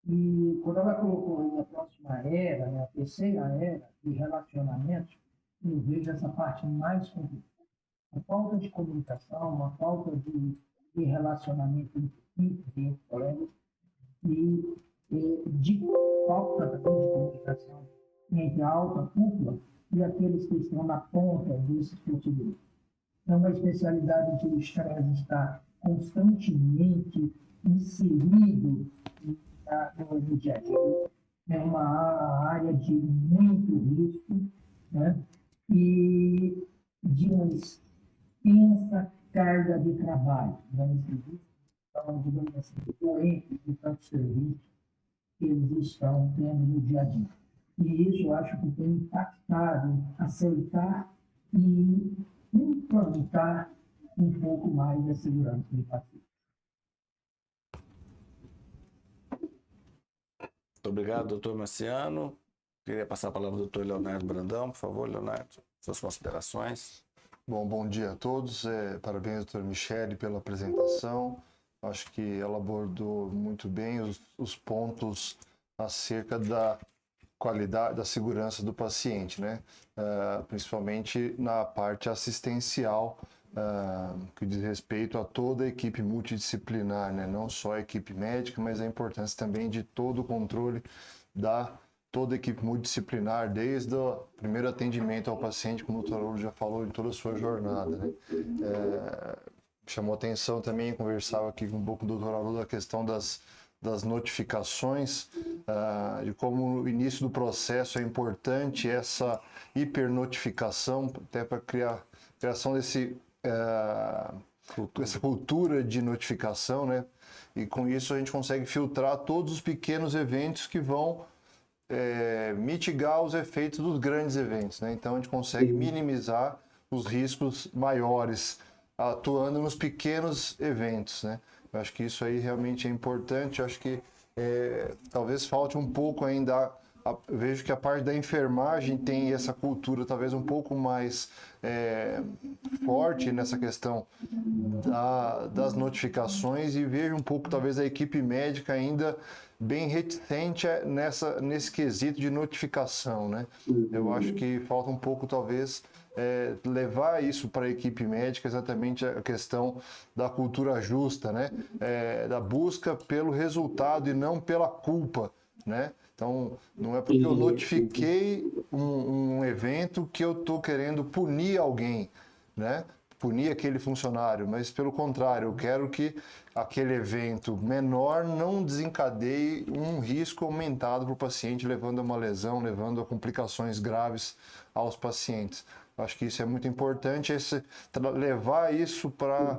E quando ela colocou a próxima era, né, a terceira era de relacionamentos, eu vejo essa parte mais complicada. A falta de comunicação, a falta de relacionamento entre colegas e de falta também de comunicação entre a alta cúpula e aqueles que estão na ponta desses procedimentos. É uma especialidade em que o estresse está constantemente inserido no dia a dia. É uma área de muito risco, né? E de uma extensa carga de trabalho. Então, digamos assim, doentes de tantos serviços que eles estão tendo no dia a dia. E isso eu acho que tem impactado aceitar e implantar um pouco mais da segurança do paciente. Muito obrigado, doutor Marciano. Queria passar a palavra ao doutor Leonardo Brandão, por favor, Leonardo, suas considerações. Bom dia a todos. Parabéns, doutor Michele, pela apresentação. Acho que ela abordou muito bem os pontos acerca da qualidade, da segurança do paciente, né? Principalmente na parte assistencial que diz respeito a toda a equipe multidisciplinar, né? Não só a equipe médica, mas a importância também de todo o controle da toda a equipe multidisciplinar, desde o primeiro atendimento ao paciente, como o Dr. Haroldo já falou, em toda a sua jornada, né? Chamou atenção também, conversava aqui um pouco com o Dr. Haroldo, a questão das notificações, de como no início do processo é importante essa hipernotificação, até para criação essa cultura de notificação, né? E com isso a gente consegue filtrar todos os pequenos eventos que vão mitigar os efeitos dos grandes eventos, né? Então a gente consegue minimizar os riscos maiores atuando nos pequenos eventos, né? Eu acho que isso aí realmente é importante. Eu acho que talvez falte um pouco ainda. Eu vejo que a parte da enfermagem tem essa cultura talvez um pouco mais forte nessa questão das notificações, e vejo um pouco talvez a equipe médica ainda bem reticente nesse quesito de notificação, né? Eu acho que falta um pouco talvez levar isso para a equipe médica, exatamente a questão da cultura justa, né? Da busca pelo resultado e não pela culpa, né? Então, não é porque eu notifiquei um evento que eu estou querendo punir alguém, né? Punir aquele funcionário, mas pelo contrário, eu quero que aquele evento menor não desencadeie um risco aumentado para o paciente, levando a uma lesão, levando a complicações graves aos pacientes. Acho que isso é muito importante, levar isso para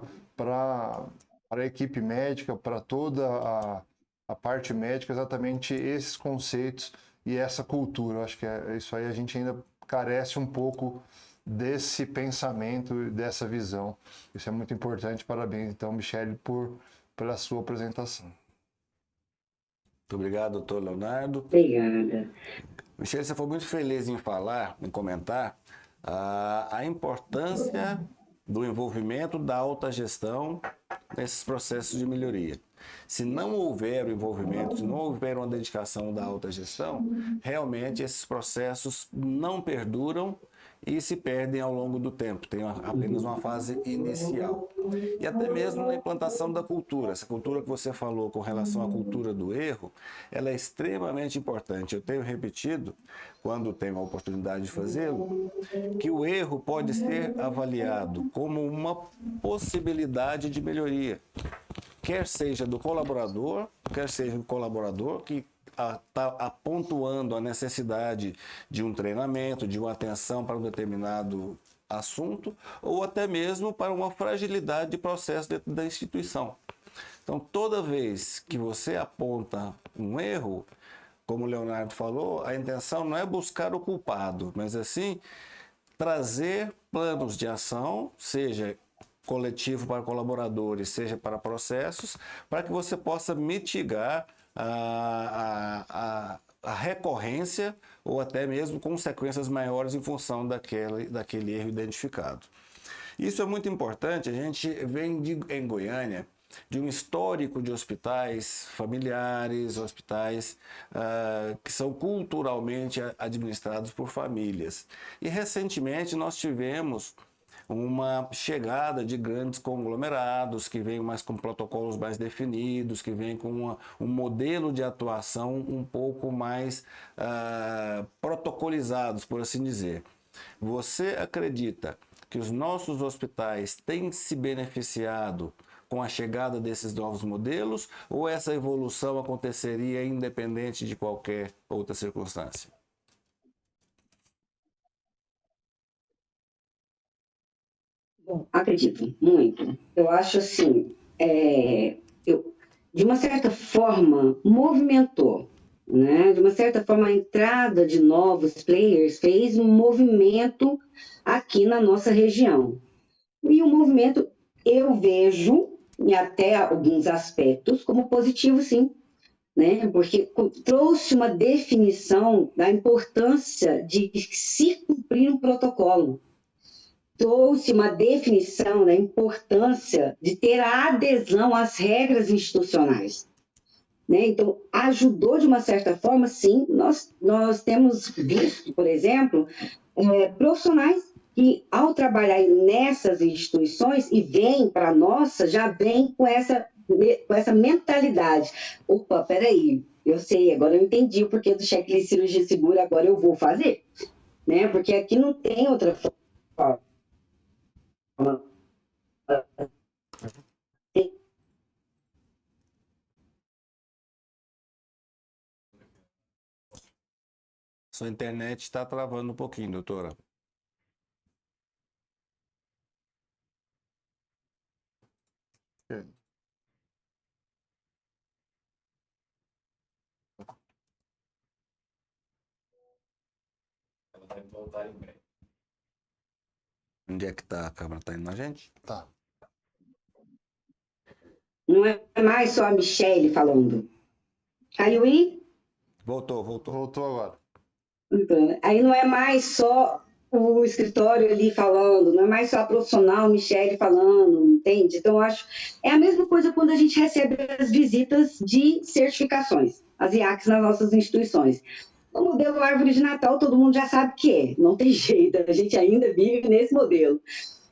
a equipe médica, para toda a parte médica, exatamente esses conceitos e essa cultura. Acho que isso aí a gente ainda carece um pouco desse pensamento, dessa visão. Isso é muito importante. Parabéns, então, Michele, pela sua apresentação. Muito obrigado, doutor Leonardo. Obrigada. Michele, você foi muito feliz em falar, em comentar a importância do envolvimento da autogestão nesses processos de melhoria. Se não houver o envolvimento, se não houver uma dedicação da autogestão, realmente esses processos não perduram e se perdem ao longo do tempo, tem apenas uma fase inicial. E até mesmo na implantação da cultura, essa cultura que você falou com relação à cultura do erro, ela é extremamente importante. Eu tenho repetido, quando tenho a oportunidade de fazê-lo, que o erro pode ser avaliado como uma possibilidade de melhoria, quer seja do colaborador, quer seja do colaborador que está pontuando a necessidade de um treinamento, de uma atenção para um determinado assunto, ou até mesmo para uma fragilidade de processo dentro da instituição. Então, toda vez que você aponta um erro, como o Leonardo falou, a intenção não é buscar o culpado, mas assim, trazer planos de ação, seja coletivo para colaboradores, seja para processos, para que você possa mitigar a recorrência ou até mesmo consequências maiores em função daquele erro identificado. Isso é muito importante. A gente vem em Goiânia de um histórico de hospitais familiares, hospitais que são culturalmente administrados por famílias. E recentemente nós tivemos uma chegada de grandes conglomerados que vêm mais com protocolos mais definidos, que vêm com um modelo de atuação um pouco mais protocolizados, por assim dizer. Você acredita que os nossos hospitais têm se beneficiado com a chegada desses novos modelos, ou essa evolução aconteceria independente de qualquer outra circunstância? Bom, acredito muito. Eu acho assim, de uma certa forma, movimentou, né? De uma certa forma, a entrada de novos players fez um movimento aqui na nossa região. E o movimento, eu vejo, em até alguns aspectos, como positivo, sim, né? Porque trouxe uma definição da importância de se cumprir um protocolo. Trouxe uma definição da importância de ter a adesão às regras institucionais. Né? Então, ajudou de uma certa forma, sim. Nós temos visto, por exemplo, profissionais que, ao trabalhar nessas instituições e vem para a nossa, já vem com essa mentalidade. Opa, peraí, eu sei, agora eu entendi o porquê do checklist cirurgia segura, agora eu vou fazer, né? Porque aqui não tem outra forma. Sua internet está travando um pouquinho, doutora. Ok. Onde é que tá? A câmera tá indo na gente? Tá. Não é mais só a Michele falando. Aí, Voltou. Voltou agora. então, aí não é mais só o escritório ali falando, não é mais só a profissional Michele falando, entende? Então, eu acho é a mesma coisa quando a gente recebe as visitas de certificações, as IACs nas nossas instituições. O modelo árvore de Natal todo mundo já sabe que é, não tem jeito, a gente ainda vive nesse modelo.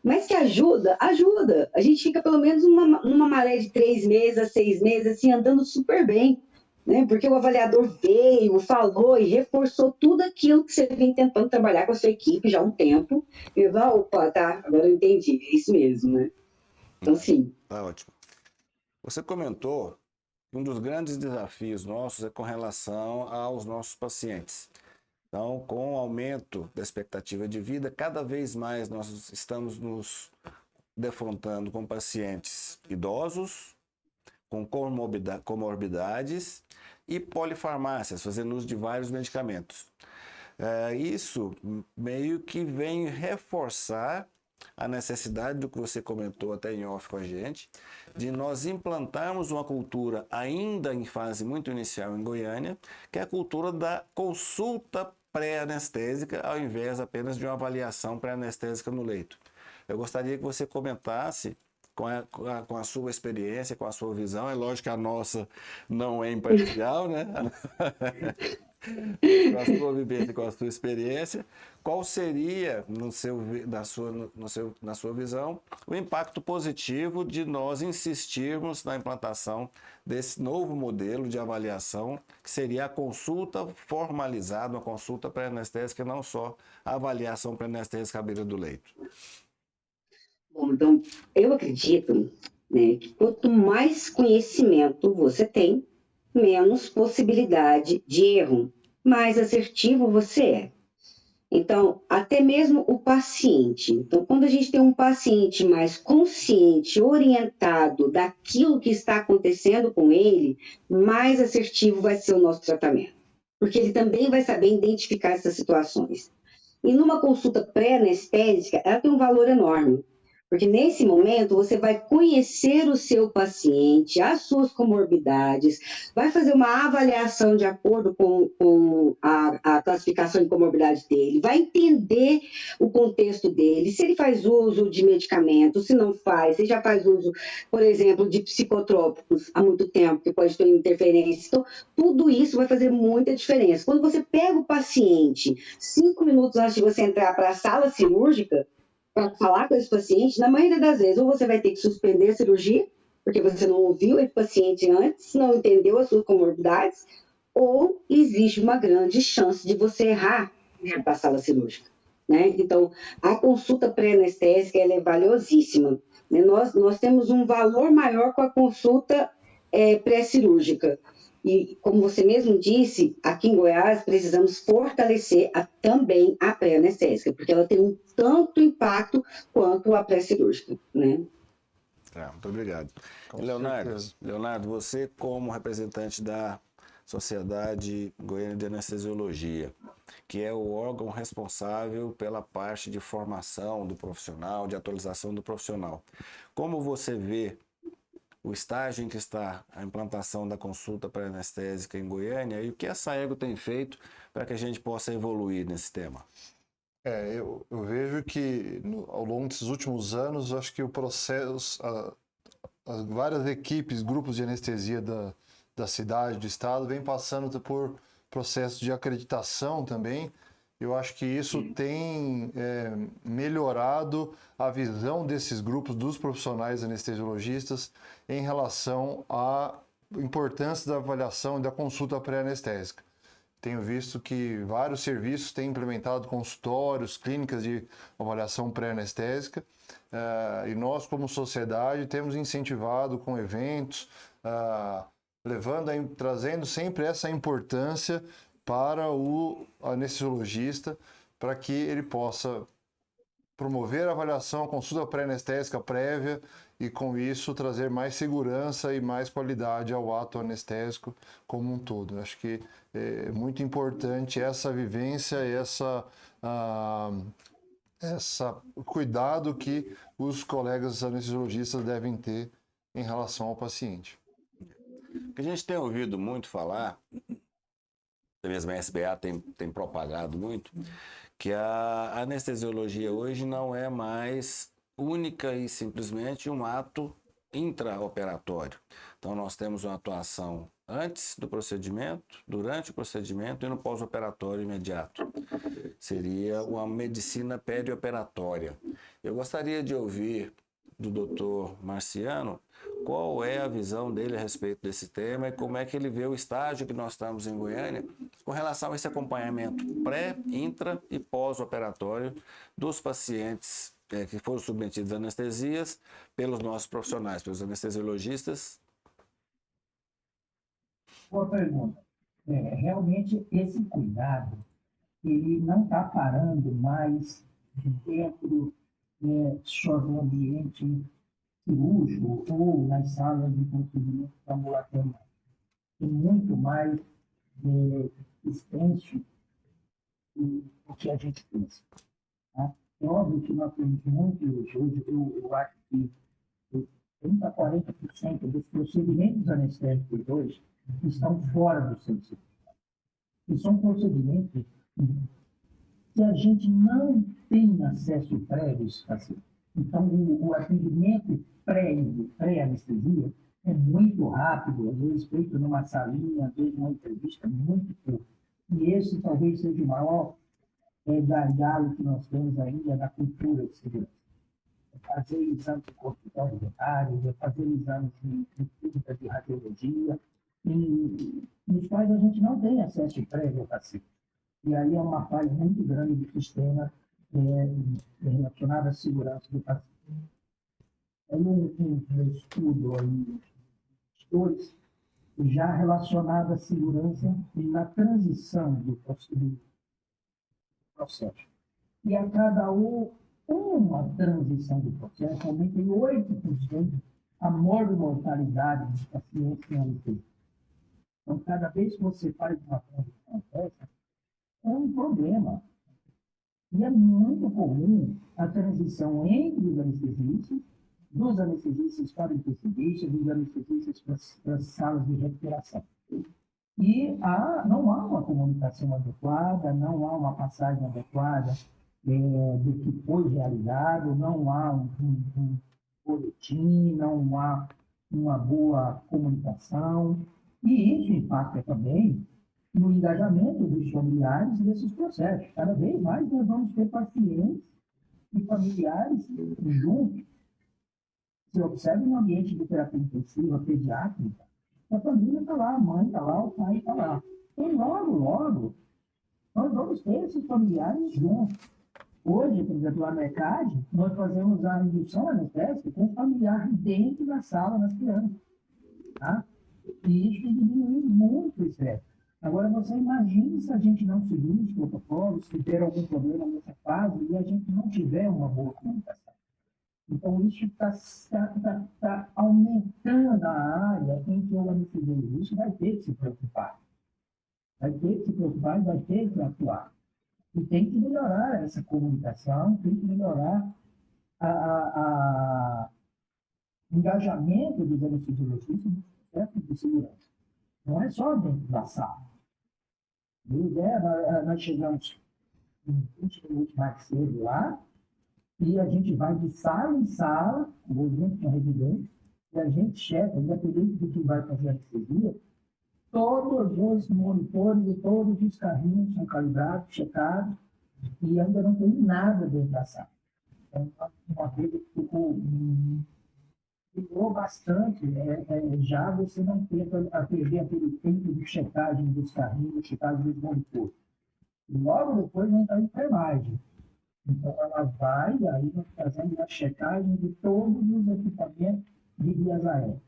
Mas que ajuda, ajuda. A gente fica pelo menos numa maré de 3 meses, 6 meses, assim, andando super bem, né? Porque o avaliador veio, falou e reforçou tudo aquilo que você vem tentando trabalhar com a sua equipe já há um tempo. E eu falo, opa, tá, agora eu entendi, é isso mesmo, né? Então, sim. Tá ótimo. Você comentou que um dos grandes desafios nossos é com relação aos nossos pacientes. Então, com o aumento da expectativa de vida, cada vez mais nós estamos nos defrontando com pacientes idosos, com comorbidades e polifarmácias, fazendo uso de vários medicamentos. Isso meio que vem reforçar a necessidade do que você comentou até em off com a gente, de nós implantarmos uma cultura ainda em fase muito inicial em Goiânia, que é a cultura da consulta pré-anestésica, ao invés apenas de uma avaliação pré-anestésica no leito. Eu gostaria que você comentasse com a sua experiência, com a sua visão. É lógico que a nossa não é imparcial, né? Com a sua vivência, com a sua experiência, qual seria, na sua visão, o impacto positivo de nós insistirmos na implantação desse novo modelo de avaliação, que seria a consulta formalizada, uma consulta pré-anestésica, não só a avaliação pré-anestésica à beira do leito? Bom, então, eu acredito, né, que quanto mais conhecimento você tem, menos possibilidade de erro, mais assertivo você é. Então, até mesmo o paciente. Então, quando a gente tem um paciente mais consciente, orientado daquilo que está acontecendo com ele, mais assertivo vai ser o nosso tratamento. Porque ele também vai saber identificar essas situações. E numa consulta pré-anestésica, ela tem um valor enorme. Porque nesse momento você vai conhecer o seu paciente, as suas comorbidades, vai fazer uma avaliação de acordo com a classificação de comorbidade dele, vai entender o contexto dele, se ele faz uso de medicamentos, se não faz, se já faz uso, por exemplo, de psicotrópicos há muito tempo, que pode ter interferência. Então, tudo isso vai fazer muita diferença. Quando você pega o paciente 5 minutos antes de você entrar para a sala cirúrgica, para falar com esse paciente, na maioria das vezes, ou você vai ter que suspender a cirurgia, porque você não ouviu esse paciente antes, não entendeu as suas comorbidades, ou existe uma grande chance de você errar para a sala cirúrgica, né? Então, a consulta pré-anestésica ela é valiosíssima, né? Nós temos um valor maior com a consulta pré-cirúrgica. E, como você mesmo disse, aqui em Goiás precisamos fortalecer também a pré-anestésica, porque ela tem um tanto impacto quanto a pré-cirúrgica, né? Muito obrigado. Com Leonardo, certeza. você como representante da Sociedade Goiana de Anestesiologia, que é o órgão responsável pela parte de formação do profissional, de atualização do profissional, como você vê o estágio em que está a implantação da consulta pré-anestésica em Goiânia e o que a Saego tem feito para que a gente possa evoluir nesse tema? Eu vejo que ao longo desses últimos anos, acho que o processo, as várias equipes, grupos de anestesia da cidade, do estado, vem passando por processos de acreditação também. Eu acho que isso tem melhorado a visão desses grupos, dos profissionais anestesiologistas, em relação à importância da avaliação e da consulta pré-anestésica. Tenho visto que vários serviços têm implementado consultórios, clínicas de avaliação pré-anestésica, e nós, como sociedade, temos incentivado com eventos, trazendo sempre essa importância para o anestesiologista, para que ele possa promover a avaliação, a consulta pré-anestésica prévia e, com isso, trazer mais segurança e mais qualidade ao ato anestésico como um todo. Acho que é muito importante essa vivência, essa cuidado que os colegas anestesiologistas devem ter em relação ao paciente. O que a gente tem ouvido muito falar, mesmo a SBA tem propagado muito, que a anestesiologia hoje não é mais única e simplesmente um ato intraoperatório. Então, nós temos uma atuação antes do procedimento, durante o procedimento e no pós-operatório imediato. Seria uma medicina perioperatória. Eu gostaria de ouvir do Dr. Marciano qual é a visão dele a respeito desse tema e como é que ele vê o estágio que nós estamos em Goiânia com relação a esse acompanhamento pré, intra e pós-operatório dos pacientes que foram submetidos a anestesias pelos nossos profissionais, pelos anestesiologistas. Boa pergunta. Realmente, esse cuidado, ele não está parando mais dentro só do ambiente cirúrgico ou nas salas de procedimento ambulatorial. Tem muito mais extenso do que a gente pensa. Tá? É óbvio que nós temos muito hoje, eu acho que 30% a 40% dos procedimentos anestésicos hoje estão fora do centro cirúrgico. E são procedimentos que a gente não tem acesso prévio, assim. Então, o atendimento pré-anestesia é muito rápido, às vezes feito numa salinha, às vezes numa entrevista, muito pouco. E esse talvez seja o maior gargalo que nós temos ainda da cultura de segurança. Fazer exames de consultório dentário, fazer exames de clínica de radiologia, nos quais a gente não tem acesso prévio ao paciente. E aí é uma falha muito grande do sistema relacionado à segurança do paciente. É um estudo aí, dois, já relacionado à segurança e na transição do processo. E a cada uma transição do processo, aumenta em 8% a mortalidade dos pacientes em anestesia. Então, cada vez que você faz uma transição dessa, é um problema. E é muito comum a transição entre os anestesistas, dos anestesistas para o intensivista, dos anestesistas para as salas de recuperação. E não há uma comunicação adequada, não há uma passagem adequada do que foi realizado, não há um boletim, não há uma boa comunicação. E isso impacta também no engajamento dos familiares desses processos. Cada vez mais nós vamos ter pacientes e familiares juntos. Se observa no ambiente de terapia intensiva, pediátrica, a família está lá, a mãe está lá, o pai está lá. Então, logo, nós vamos ter esses familiares juntos. Hoje, por exemplo, lá na ECAD, nós fazemos a indução anestésica com o familiar dentro da sala das crianças. Tá? E isso tem diminuído muito o estresse. Agora, você imagine se a gente não seguir os protocolos, se ter algum problema nessa fase e a gente não tiver uma boa comunicação. Então, isso está aumentando a área em que o anestesiologista vai ter que se preocupar. Vai ter que se preocupar e vai ter que atuar. E tem que melhorar essa comunicação, tem que melhorar o engajamento dos anestesiologistas no processo de segurança. Não é só dentro da sala. Nós chegamos 20 minutos mais cedo lá, e a gente vai de sala em sala, junto com a residência, e a gente checa, independente de quem vai fazer a anestesia, todos os monitores e todos os carrinhos são calibrados, checados, e ainda não tem nada dentro da sala. Então, uma coisa que ficou bastante já você não tenta perder aquele tempo de checagem dos carrinhos, checagem dos monitores. Logo depois entra a enfermagem. Então, ela vai, aí nós fazemos a checagem de todos os equipamentos de vias aéreas.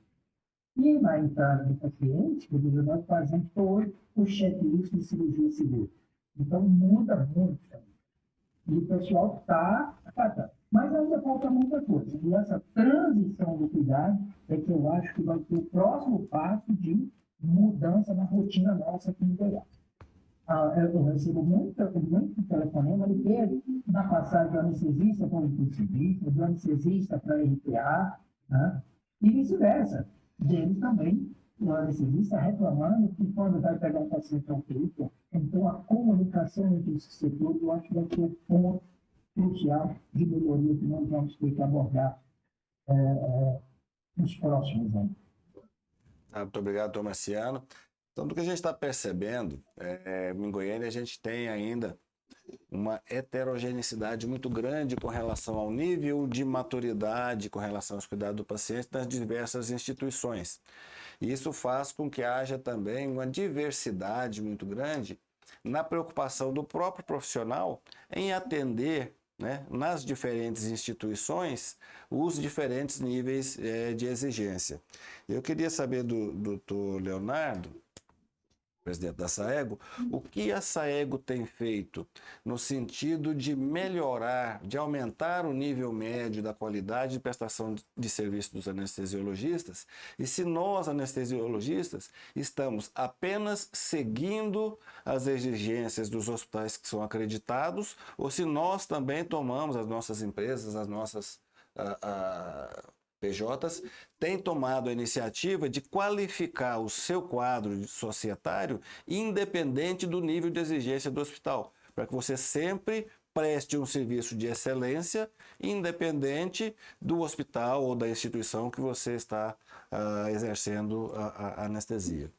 E na entrada do paciente, nós fazemos todo o checklist de cirurgia segura. Então, muda muito também. E o pessoal está acatando. Mas ainda falta muita coisa. E essa transição do cuidado é que eu acho que vai ter o próximo passo de mudança na rotina nossa aqui em Goiás. Eu recebo muito telefonema de ter na passagem do anestesista para o intensivista, do anestesista para a RPA, né? E vice-versa. Deles também, o anestesista reclamando que quando vai pegar um paciente crítico, então a comunicação entre esses setores, eu acho que vai ser um ponto crucial de melhoria que nós vamos ter que abordar nos próximos anos. Muito obrigado, doutor Marciano. Então, do que a gente está percebendo, em Goiânia a gente tem ainda uma heterogeneidade muito grande com relação ao nível de maturidade, com relação aos cuidados do paciente nas diversas instituições. E isso faz com que haja também uma diversidade muito grande na preocupação do próprio profissional em atender, né, nas diferentes instituições, os diferentes níveis de exigência. Eu queria saber do doutor Leonardo, presidente da SAEGO, o que a SAEGO tem feito no sentido de melhorar, de aumentar o nível médio da qualidade de prestação de serviço dos anestesiologistas, e se nós, anestesiologistas, estamos apenas seguindo as exigências dos hospitais que são acreditados, ou se nós também tomamos, as nossas empresas, as nossas PJs, têm tomado a iniciativa de qualificar o seu quadro societário independente do nível de exigência do hospital, para que você sempre preste um serviço de excelência independente do hospital ou da instituição que você está exercendo a anestesia.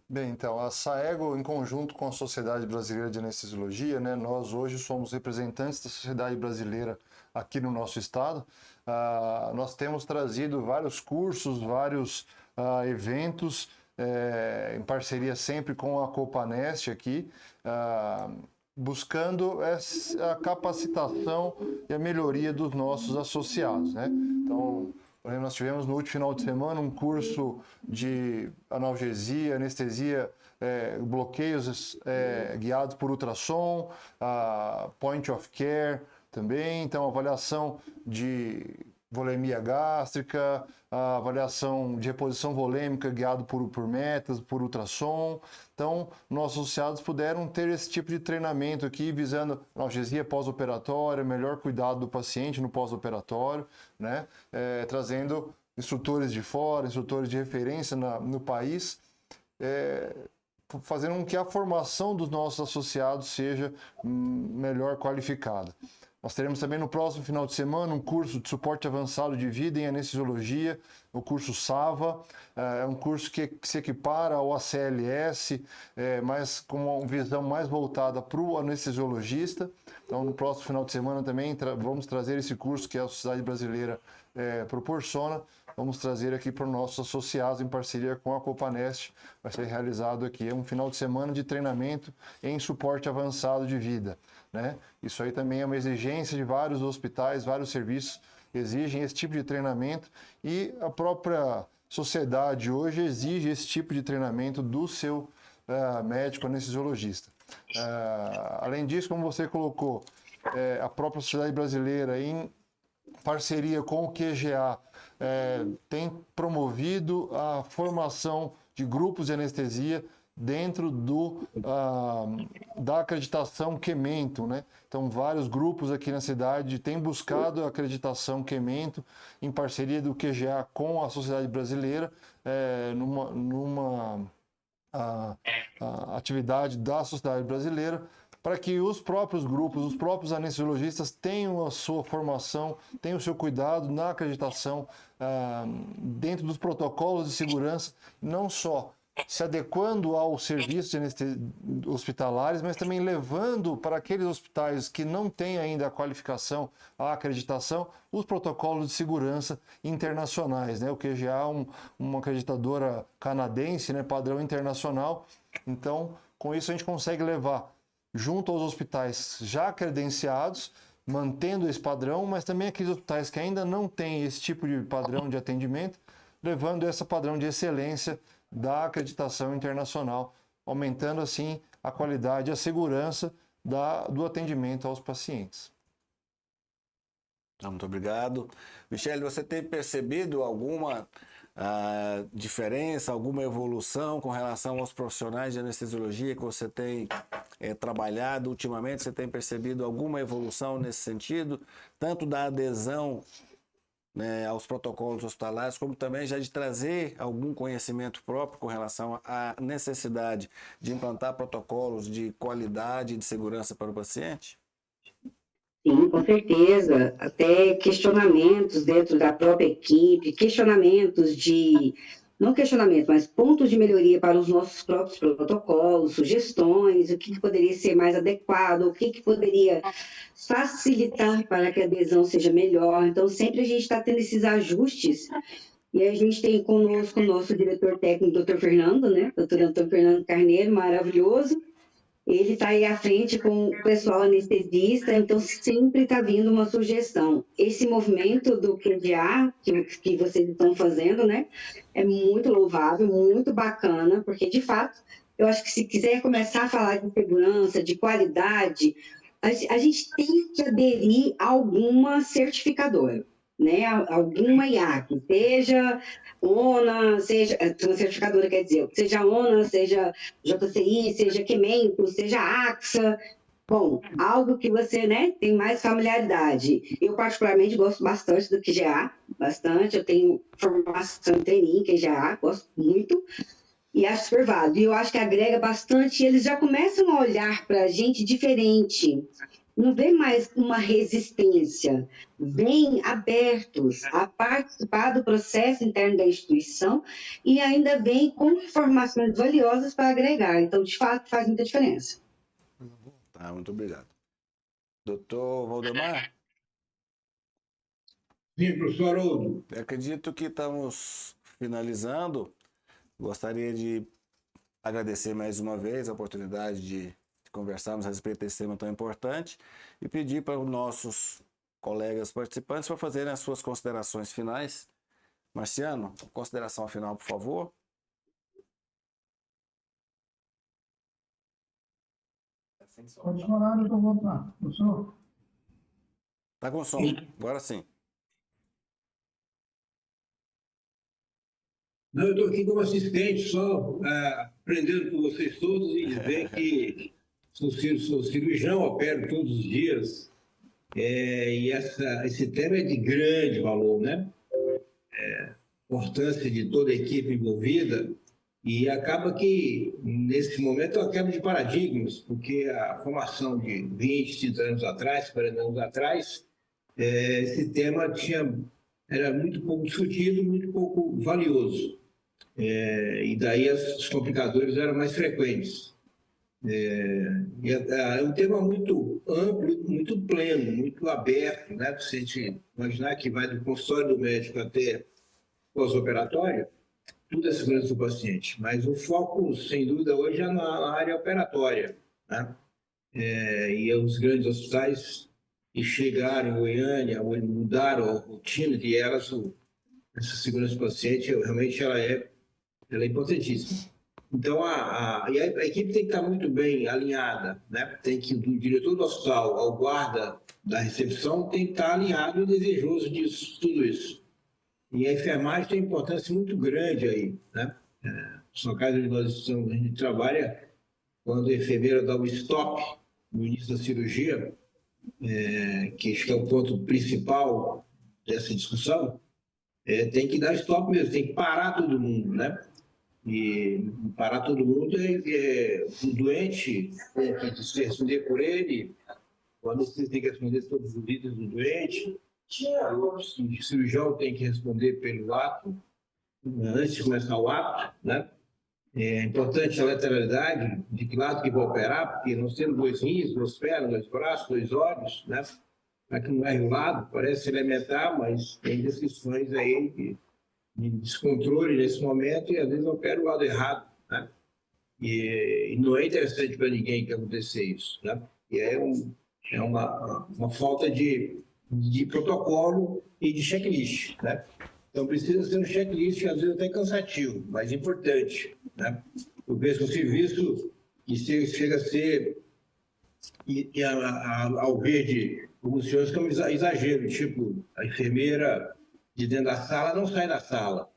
Bem, então, a SAEGO, em conjunto com a Sociedade Brasileira de Anestesiologia, né, nós hoje somos representantes da Sociedade Brasileira aqui no nosso estado. Nós temos trazido vários cursos, vários eventos, em parceria sempre com a Copanest aqui, buscando a capacitação e a melhoria dos nossos associados, né? Então, nós tivemos no último final de semana um curso de analgesia, anestesia, bloqueios guiados por ultrassom, point of care também, então avaliação de volemia gástrica, a avaliação de reposição volêmica guiado por metas, por ultrassom. Então, nossos associados puderam ter esse tipo de treinamento aqui, visando analgesia pós-operatória, melhor cuidado do paciente no pós-operatório, né? Trazendo instrutores de fora, instrutores de referência no país, fazendo com que a formação dos nossos associados seja melhor qualificada. Nós teremos também no próximo final de semana um curso de suporte avançado de vida em anestesiologia, o curso SAVA. É um curso que se equipara ao ACLS, mas com uma visão mais voltada para o anestesiologista. Então, no próximo final de semana também vamos trazer esse curso que a Sociedade Brasileira proporciona. Vamos trazer aqui para os nossos associados em parceria com a Copanest. Vai ser realizado aqui um final de semana de treinamento em suporte avançado de vida, né? Isso aí também é uma exigência de vários hospitais, vários serviços exigem esse tipo de treinamento e a própria sociedade hoje exige esse tipo de treinamento do seu médico anestesiologista. Além disso, como você colocou, a própria Sociedade Brasileira, em parceria com o QGA, tem promovido a formação de grupos de anestesia dentro da acreditação Quemento, né? Então, vários grupos aqui na cidade têm buscado a acreditação Quemento em parceria do QGA com a Sociedade Brasileira, numa atividade da Sociedade Brasileira, para que os próprios grupos, os próprios anestesiologistas tenham a sua formação, tenham o seu cuidado na acreditação dentro dos protocolos de segurança, não só se adequando aos serviços hospitalares, mas também levando para aqueles hospitais que não têm ainda a qualificação, a acreditação, os protocolos de segurança internacionais, né? O QGA é uma acreditadora canadense, né? Padrão internacional. Então, com isso a gente consegue levar junto aos hospitais já credenciados, mantendo esse padrão, mas também aqueles hospitais que ainda não têm esse tipo de padrão de atendimento, levando esse padrão de excelência da acreditação internacional, aumentando assim a qualidade e a segurança do atendimento aos pacientes. Muito obrigado. Michele, você tem percebido alguma diferença, alguma evolução com relação aos profissionais de anestesiologia que você tem trabalhado ultimamente? Você tem percebido alguma evolução nesse sentido, tanto da adesão, né, aos protocolos hospitalares, como também já de trazer algum conhecimento próprio com relação à necessidade de implantar protocolos de qualidade e de segurança para o paciente? Sim, com certeza. Até questionamentos dentro da própria equipe, não questionamento, mas pontos de melhoria para os nossos próprios protocolos, sugestões, o que poderia ser mais adequado, o que poderia facilitar para que a adesão seja melhor. Então, sempre a gente está tendo esses ajustes. E a gente tem conosco o nosso diretor técnico, doutor Fernando, né? Doutor Antônio Fernando Carneiro, maravilhoso. Ele está aí à frente com o pessoal anestesista, então sempre está vindo uma sugestão. Esse movimento do QDA que vocês estão fazendo, né, é muito louvável, muito bacana, porque, de fato, eu acho que se quiser começar a falar de segurança, de qualidade, a gente tem que aderir a alguma certificadora, né, alguma IAC, seja ONA, seja uma certificadora, quer dizer, seja ONA, seja JCI, seja Quemento, seja AXA, bom, algo que você, né, tem mais familiaridade. Eu, particularmente, gosto bastante do QGA, bastante, eu tenho formação em treininho em QGA, gosto muito, e acho super válido. E eu acho que agrega bastante, e eles já começam a olhar para a gente diferente. Não vem mais uma resistência, vêm abertos a participar do processo interno da instituição e ainda vêm com informações valiosas para agregar. Então, de fato, faz muita diferença. Tá, muito obrigado. Doutor Valdemar? Sim, professor Haroldo. Eu acredito que estamos finalizando. Gostaria de agradecer mais uma vez a oportunidade de conversarmos a respeito desse tema tão importante e pedir para os nossos colegas participantes para fazerem as suas considerações finais. Marciano, consideração final, por favor. Pode falar, doutor Voltar. Professor? Está com som, agora sim. Não, eu estou aqui como assistente, só aprendendo com vocês todos e ver que sou cirurgião, opero todos os dias, e esse tema é de grande valor, né? Importância de toda a equipe envolvida, e acaba que, nesse momento, é uma quebra de paradigmas, porque a formação de 20, 30 anos atrás, 40 anos atrás, esse tema era muito pouco discutido, muito pouco valioso. E daí os complicadores eram mais frequentes. É um tema muito amplo, muito pleno, muito aberto, né? Se a gente imaginar que vai do consultório do médico até pós-operatório, tudo é segurança do paciente. Mas o foco, sem dúvida, hoje é na área operatória, né? E os grandes hospitais que chegaram em Goiânia, mudaram a rotina de elas, essa segurança do paciente, realmente ela é importantíssima. Então, a equipe tem que estar muito bem alinhada, né? Tem que, do diretor do hospital ao guarda da recepção, tem que estar alinhado e desejoso disso, tudo isso. E a enfermagem tem uma importância muito grande aí, né? No caso onde a gente trabalha, quando a enfermeira dá o stop no início da cirurgia, que acho que é o ponto principal dessa discussão, tem que dar stop mesmo, tem que parar todo mundo, né? E parar todo mundo, o doente tem que responder por ele, o anestesista tem que responder todos os itens do doente, o cirurgião tem que responder pelo ato, antes de começar o ato, né? É importante a lateralidade, de que lado que vai operar, porque nós temos 2 rins, 2 pernas, 2 braços, 2 olhos, né? Aqui no erre o lado, parece elementar, mas tem descrições aí de descontrole nesse momento e às vezes opera o lado errado, né? E não é interessante para ninguém que acontecer isso, né? E é uma falta de protocolo e de checklist, né? Então precisa ser um checklist, às vezes até cansativo, mas importante, né? Eu vejo que o serviço que chega a ser, ao ver de alguns senhores, como exagero, tipo, a enfermeira de dentro da sala não sai da sala.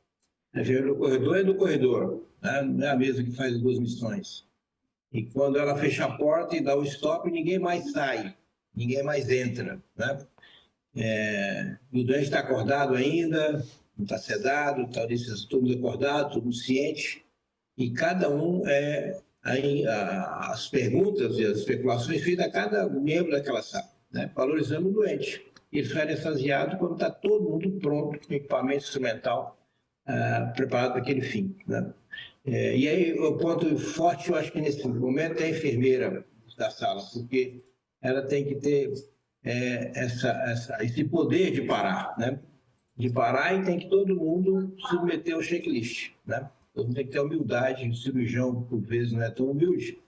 A enfermeira do corredor é do corredor, né? Não é a mesma que faz as 2 missões. E quando ela fecha a porta e dá o stop, ninguém mais sai, ninguém mais entra, né? O doente está acordado ainda, não está sedado, está todo mundo acordado, todo mundo ciente, e cada um as perguntas e as especulações feitas a cada membro daquela sala, né? Valorizando o doente. Ele sai anestesiado quando está todo mundo pronto, com equipamento instrumental preparado para aquele fim, né? E aí o ponto forte, eu acho que nesse momento é a enfermeira da sala, porque ela tem que ter esse poder de parar, né? De parar, e tem que todo mundo submeter ao checklist, né? Todo mundo tem que ter humildade. O cirurgião, por vezes, não é tão humilde,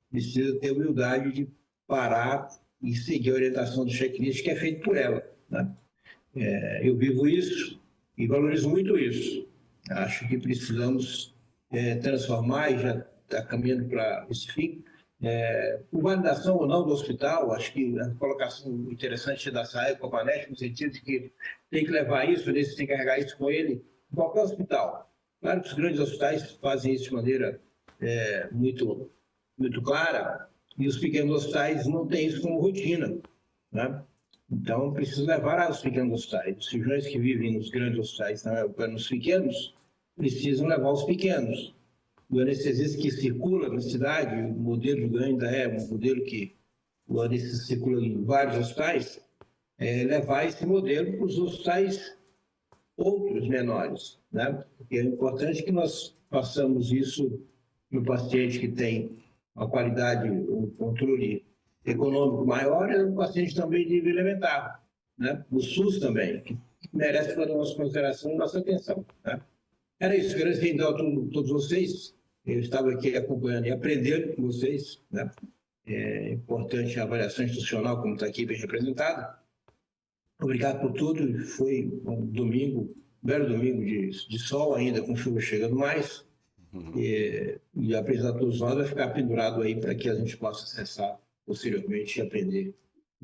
precisa ter humildade de parar e seguir a orientação do checklist que é feito por ela, né? Eu vivo isso e valorizo muito isso. Acho que precisamos transformar, e já está caminhando para esse fim, por validação ou não do hospital. Acho que a colocação interessante da SAE com a Panet, no sentido de que tem que levar isso, tem que carregar isso com ele em qualquer hospital. Claro que os grandes hospitais fazem isso de maneira muito, muito clara, e os pequenos hospitais não têm isso como rotina, né? Então, precisa levar aos pequenos hospitais. Os cirurgiões que vivem nos grandes hospitais, nos pequenos, precisam levar os pequenos. O anestesista que circula na cidade, o modelo ainda é um modelo que o anestesista circula em vários hospitais, levar esse modelo para os hospitais outros menores, né? Porque é importante que nós façamos isso no paciente que tem uma qualidade, um controle econômico maior, é um paciente também de nível elementar, né? O SUS também, que merece toda a nossa consideração e nossa atenção, né? Era isso, quero brindar a todos vocês. Eu estava aqui acompanhando e aprendendo com vocês, né? É importante a avaliação institucional, como está aqui bem representada. Obrigado por tudo. Foi um domingo, um belo domingo de sol ainda, com chuva chegando mais. E aprendizado a todos nós vai ficar pendurado aí para que a gente possa acessar posteriormente e aprender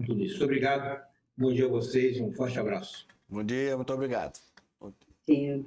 tudo isso. Muito obrigado. Bom dia a vocês. Um forte abraço. Bom dia, muito obrigado. Sim.